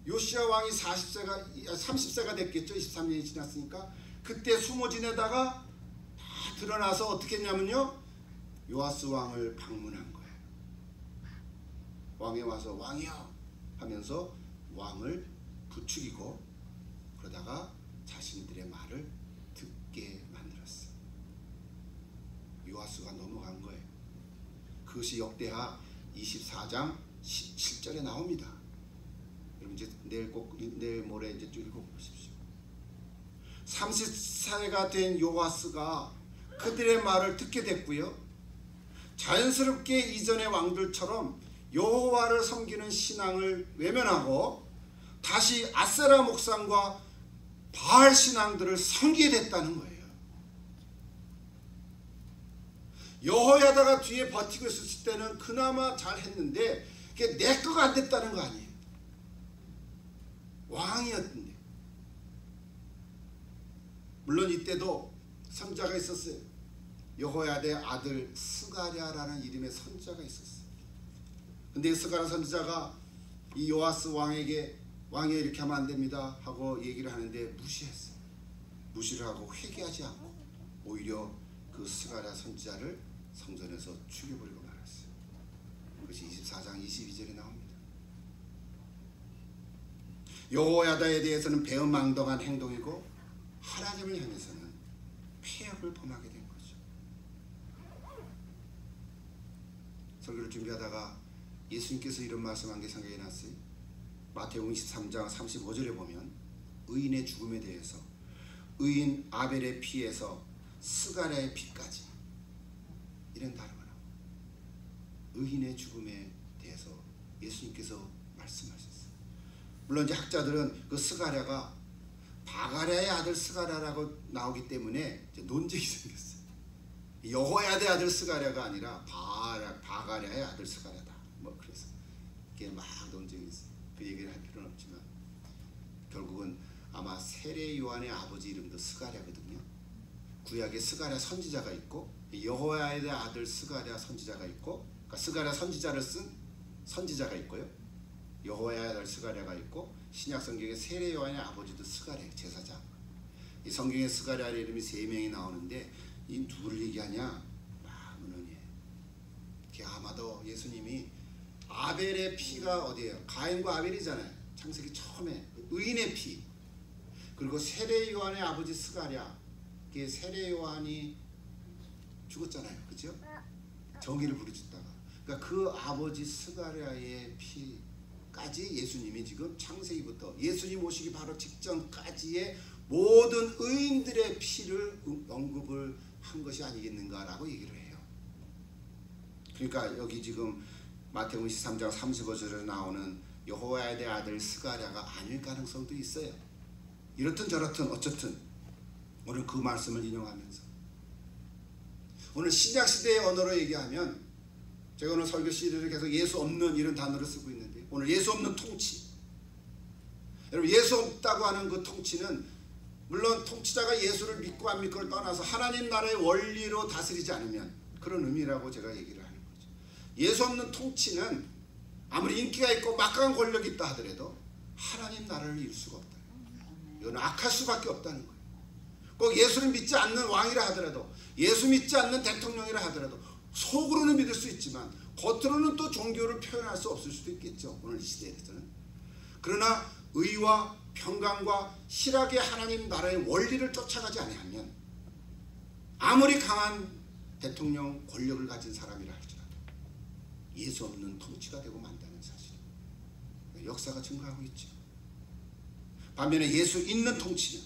요시야 왕이 30세가 됐겠죠. 23년이 지났으니까. 그때 숨어 지내다가 다 드러나서 어떻게 했냐면요, 요아스 왕을 방문한 거예요. 왕에 와서 왕이여 하면서 왕을 부추기고 그러다가 자신들의 말을 듣게 만들었어요. 요아스가 넘어간 거예요. 그것이 역대하 24장 17절에 나옵니다. 여러분 이제 내일 모레 이제 쭉 읽어보십시오. 30세가 된 요아스가 그들의 말을 듣게 됐고요, 자연스럽게 이전의 왕들처럼 여호와를 섬기는 신앙을 외면하고 다시 아세라 목상과 바알 신앙들을 섬기게 됐다는 거예요. 여호야다가 뒤에 버티고 있었을 때는 그나마 잘했는데 그게 내 거가 안 됐다는 거 아니에요. 왕이었는데. 물론 이때도 선자가 있었어요. 여호야다의 아들 스가랴라는 이름의 선자가 있었어요. 근데 스가랴 선지자가 이 요아스 왕에게 왕이 이렇게 하면 안 됩니다 하고 얘기를 하는데 무시했어요. 무시를 하고 회개하지 않고 오히려 그 스가랴 선지자를 성전에서 죽여버리고 말았어요. 그것이 24장 22절에 나옵니다. 여호야다에 대해서는 배은망덕한 행동이고 하나님을 향해서는 폐역을 범하게 된 거죠. 설교를 준비하다가 예수님께서 이런 말씀한 게 생각이 났어요. 마태복음 23장 35절에 보면 의인의 죽음에 대해서 의인 아벨의 피에서 스가랴의 피까지 이런 단어가 나와요. 의인의 죽음에 대해서 예수님께서 말씀하셨어요. 물론 이제 학자들은 그 스가랴가 바가랴의 아들 스가랴라고 나오기 때문에 이제 논쟁이 생겼어요. 여호야다의 아들 스가랴가 아니라 바가랴의 아들 스가랴다. 뭐 그래서 이게 막 논쟁이 있어요. 그 얘기를 할 필요는 없지만 결국은 아마 세례 요한의 아버지 이름도 스가랴거든요. 구약에 스가랴 선지자가 있고 여호야다의 아들 스가랴 선지자가 있고, 그러니까 스가랴 선지자를 쓴 선지자가 있고요, 여호와의 아들 스가랴가 있고 신약 성경에 세례 요한의 아버지도 스가랴 제사장. 이 성경에 스가랴의 이름이 3명이 나오는데 이 누구를 얘기하냐? 아마도 예수님이 아벨의 피가 어디예요? 가인과 아벨이잖아요. 창세기 처음에 의인의 피. 그리고 세례 요한의 아버지 스가랴. 그 세례 요한이 죽었잖아요. 그죠? 정의를 부르짖다가. 그러니까 그 아버지 스가랴의 피까지 예수님이 지금 창세기부터 예수님 오시기 바로 직전까지의 모든 의인들의 피를 언급을 한 것이 아니겠는가라고 얘기를 해요. 그러니까 여기 지금 마태복음 13장 35절에 나오는 여호와의 아들 스가랴가 아닐 가능성도 있어요. 이렇든 저렇든 어쨌든 오늘 그 말씀을 인용하면서 오늘 신약시대의 언어로 얘기하면 제가 오늘 설교 시리즈를 계속 예수 없는 이런 단어를 쓰고 있는데 오늘 예수 없는 통치. 여러분 예수 없다고 하는 그 통치는 물론 통치자가 예수를 믿고 안 믿고를 떠나서 하나님 나라의 원리로 다스리지 않으면 그런 의미라고 제가 얘기를 합니다. 예수 없는 통치는 아무리 인기가 있고 막강한 권력이 있다 하더라도 하나님 나라를 이룰 수가 없다. 이건 악할 수밖에 없다는 거예요. 꼭 예수를 믿지 않는 왕이라 하더라도 예수 믿지 않는 대통령이라 하더라도 속으로는 믿을 수 있지만 겉으로는 또 종교를 표현할 수 없을 수도 있겠죠. 오늘 이 시대에서는. 그러나 의와 평강과 실하게 하나님 나라의 원리를 쫓아가지 아니하면 아무리 강한 대통령 권력을 가진 사람이라 할지라도 예수 없는 통치가 되고 만다는 사실. 역사가 증거하고 있죠. 반면에 예수 있는 통치는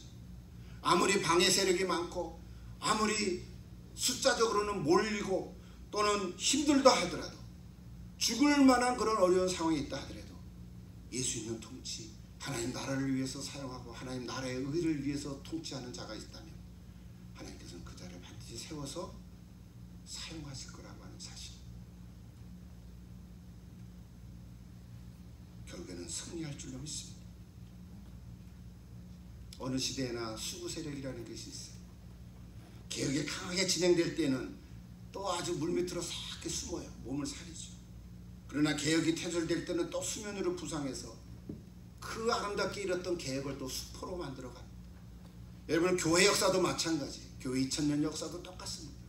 아무리 방해 세력이 많고 아무리 숫자적으로는 몰리고 또는 힘들다 하더라도 죽을 만한 그런 어려운 상황이 있다 하더라도 예수 있는 통치, 하나님 나라를 위해서 사용하고 하나님 나라의 의를 위해서 통치하는 자가 있다면 하나님께서는 그 자를 반드시 세워서 사용하실 거라고 하는 사실. 결국에는 승리할 줄로 믿습니다. 어느 시대에나 수구 세력이라는 것이 있어요. 개혁이 강하게 진행될 때는 또 아주 물밑으로 싹게 숨어요. 몸을 사리죠. 그러나 개혁이 퇴절될 때는 또 수면으로 부상해서 그 아름답게 이뤘던 개혁을 또 수포로 만들어갑니다. 여러분 교회 역사도 마찬가지. 교회 2000년 역사도 똑같습니다.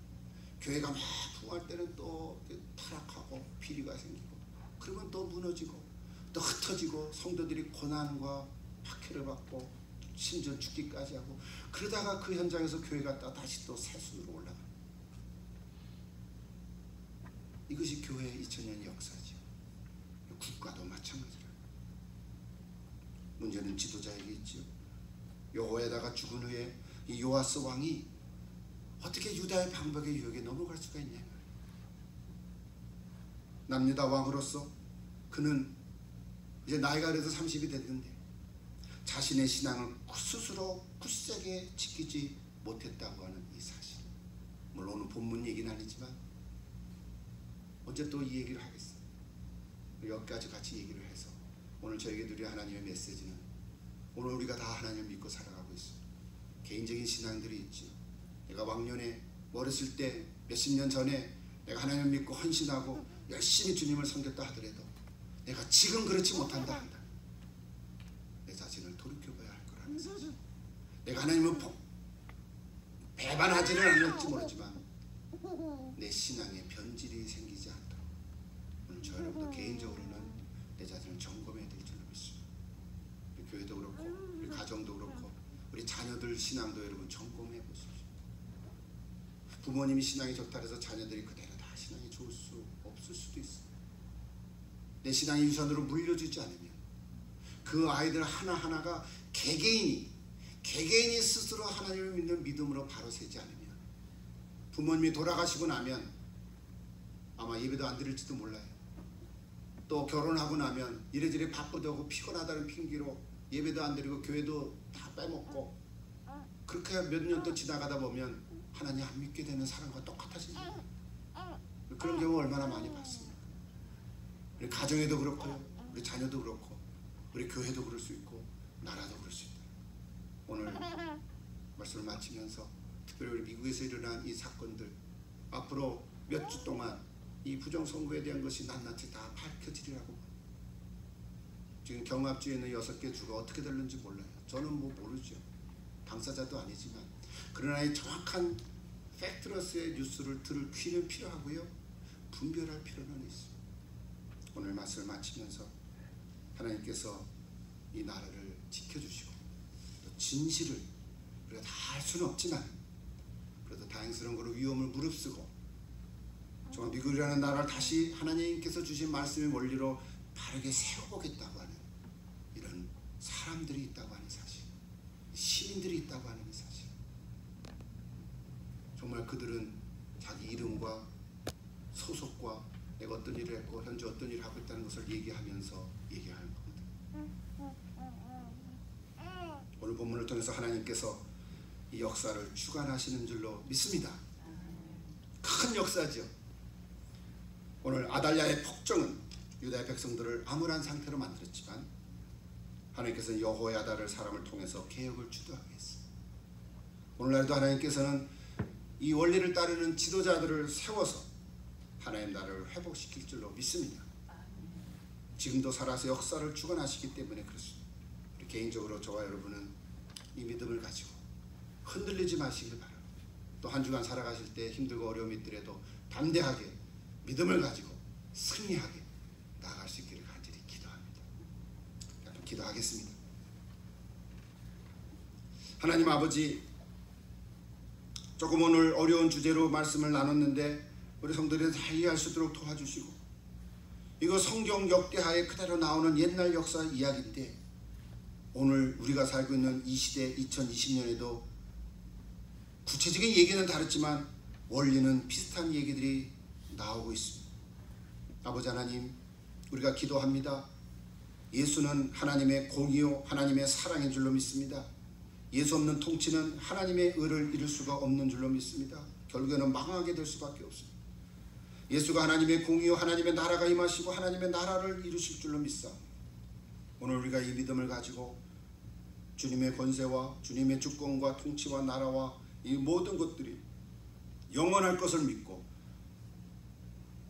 교회가 막 부흥할 때는 또 타락하고 비리가 생기고 그러면 또 무너지고 또 흩어지고 성도들이 고난과 박해를 받고 심지어 죽기까지 하고 그러다가 그 현장에서 교회가 다시 또 새순으로 올라갑니다. 이것이 교회의 2000년의 역사죠. 국가도 마찬가지라. 문제는 지도자에게 있죠. 여호야다가 죽은 후에 이 요아스 왕이 어떻게 유다의 방백의 유혹에 넘어갈 수가 있냐. 남유다 왕으로서 그는 이제 나이가 그래도 30이 됐는데 자신의 신앙을 스스로 굳세게 지키지 못했다고 하는 이 사실. 물론 오늘 본문 얘기는 아니지만 언제 또 이 얘기를 하겠어요. 여기까지 같이 얘기를 해서 오늘 저에게 드릴 하나님의 메시지는 오늘 우리가 다 하나님을 믿고 살아가고 있어요. 개인적인 신앙들이 있죠. 내가 왕년에 어렸을 때 몇십 년 전에 내가 하나님을 믿고 헌신하고 열심히 주님을 섬겼다 하더라도 내가 지금 그렇지 못한다 한다. 내 자신을 돌이켜봐야 할 거라는 사실. 내가 하나님을 배반하지는 않을지 모르지만 내 신앙에 변질이 생기지 않도록 오늘 저 여러분도 개인적으로는 내 자신을 점검해야 될 줄로 믿습니다. 우리 교회도 그렇고 우리 가정도 그렇고 우리 자녀들 신앙도 여러분 점검해 보십시오. 부모님이 신앙이 좋다 해서 자녀들이 그대로 다 신앙이 좋을 수 없을 수도 있어요. 내 신앙이 유산으로 물려주지 않으면 그 아이들 하나하나가 개개인이 스스로 하나님을 믿는 믿음으로 바로 세지 않으면 부모님이 돌아가시고 나면 아마 예배도 안 드릴지도 몰라요. 또 결혼하고 나면 이래저래 바쁘다고 피곤하다는 핑계로 예배도 안 드리고 교회도 다 빼먹고 그렇게 몇 년 또 지나가다 보면 하나님 안 믿게 되는 사람과 똑같아집니다. 그런 경우 얼마나 많이 봤습니까? 우리 가정에도 그렇고요. 우리 자녀도 그렇고 우리 교회도 그럴 수 있고 나라도 그럴 수 있다. 오늘 말씀을 마치면서 특별히 우리 미국에서 일어난 이 사건들 앞으로 몇 주 동안 이 부정선거에 대한 것이 낱낱이 다 밝혀지리라고 지금 경합주에 있는 6개 주가 어떻게 될는지 몰라요. 저는 뭐 모르죠. 당사자도 아니지만. 그러나 이 정확한 팩트러스의 뉴스를 들을 귀는 필요하고요. 분별할 필요는 있습니다. 오늘 말씀을 마치면서 하나님께서 이 나라를 지켜주시고 또 진실을 우리가 다 알 수는 없지만 그래도 다행스러운 거로 위험을 무릅쓰고 정말 미국이라는 나라를 다시 하나님께서 주신 말씀의 원리로 바르게 세워보겠다고 하는 이런 사람들이 있다고 하는 사실, 시민들이 있다고 하는 사실. 정말 그들은 자기 이름과 소속과 내가 어떤 일을 했고 현재 어떤 일을 하고 있다는 것을 얘기하면서 얘기하는 겁니다. 오늘 본문을 통해서 하나님께서 이 역사를 주관하시는 줄로 믿습니다. 큰 역사죠. 오늘 아달랴의 폭정은 유다의 백성들을 암울한 상태로 만들었지만 하나님께서는 여호야다를 사람을 통해서 개혁을 주도하게 했습니다. 오늘날도 하나님께서는 이 원리를 따르는 지도자들을 세워서 하나님 나라를 회복시킬 줄로 믿습니다. 지금도 살아서 역사를 주관하시기 때문에 그렇습니다. 우리 개인적으로 저와 여러분은 이 믿음을 가지고 흔들리지 마시길 바랍니다. 또 한 주간 살아가실 때 힘들고 어려움이 있더라도 담대하게 믿음을 가지고 승리하게 나아갈 수 있기를 간절히 기도합니다. 기도하겠습니다. 하나님 아버지, 조금 오늘 어려운 주제로 말씀을 나눴는데 우리 성도들이 다 이해할 수 있도록 도와주시고, 이거 성경 역대하에 그대로 나오는 옛날 역사 이야기인데 오늘 우리가 살고 있는 이 시대 2020년에도 구체적인 얘기는 다르지만 원리는 비슷한 얘기들이 나오고 있습니다. 아버지 하나님, 우리가 기도합니다. 예수는 하나님의 공의요 하나님의 사랑인 줄로 믿습니다. 예수 없는 통치는 하나님의 의를 이룰 수가 없는 줄로 믿습니다. 결국에는 망하게 될 수밖에 없습니다. 예수가 하나님의 공의요 하나님의 나라가 임하시고 하나님의 나라를 이루실 줄로 믿사옵니다. 오늘 우리가 이 믿음을 가지고 주님의 권세와 주님의 주권과 통치와 나라와 이 모든 것들이 영원할 것을 믿고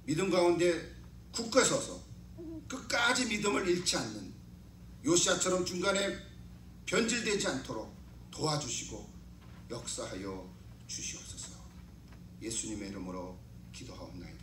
믿음 가운데 굳게 서서 끝까지 믿음을 잃지 않는 요시야처럼 중간에 변질되지 않도록 도와주시고 역사하여 주시옵소서. 예수님의 이름으로 기도하옵나이다.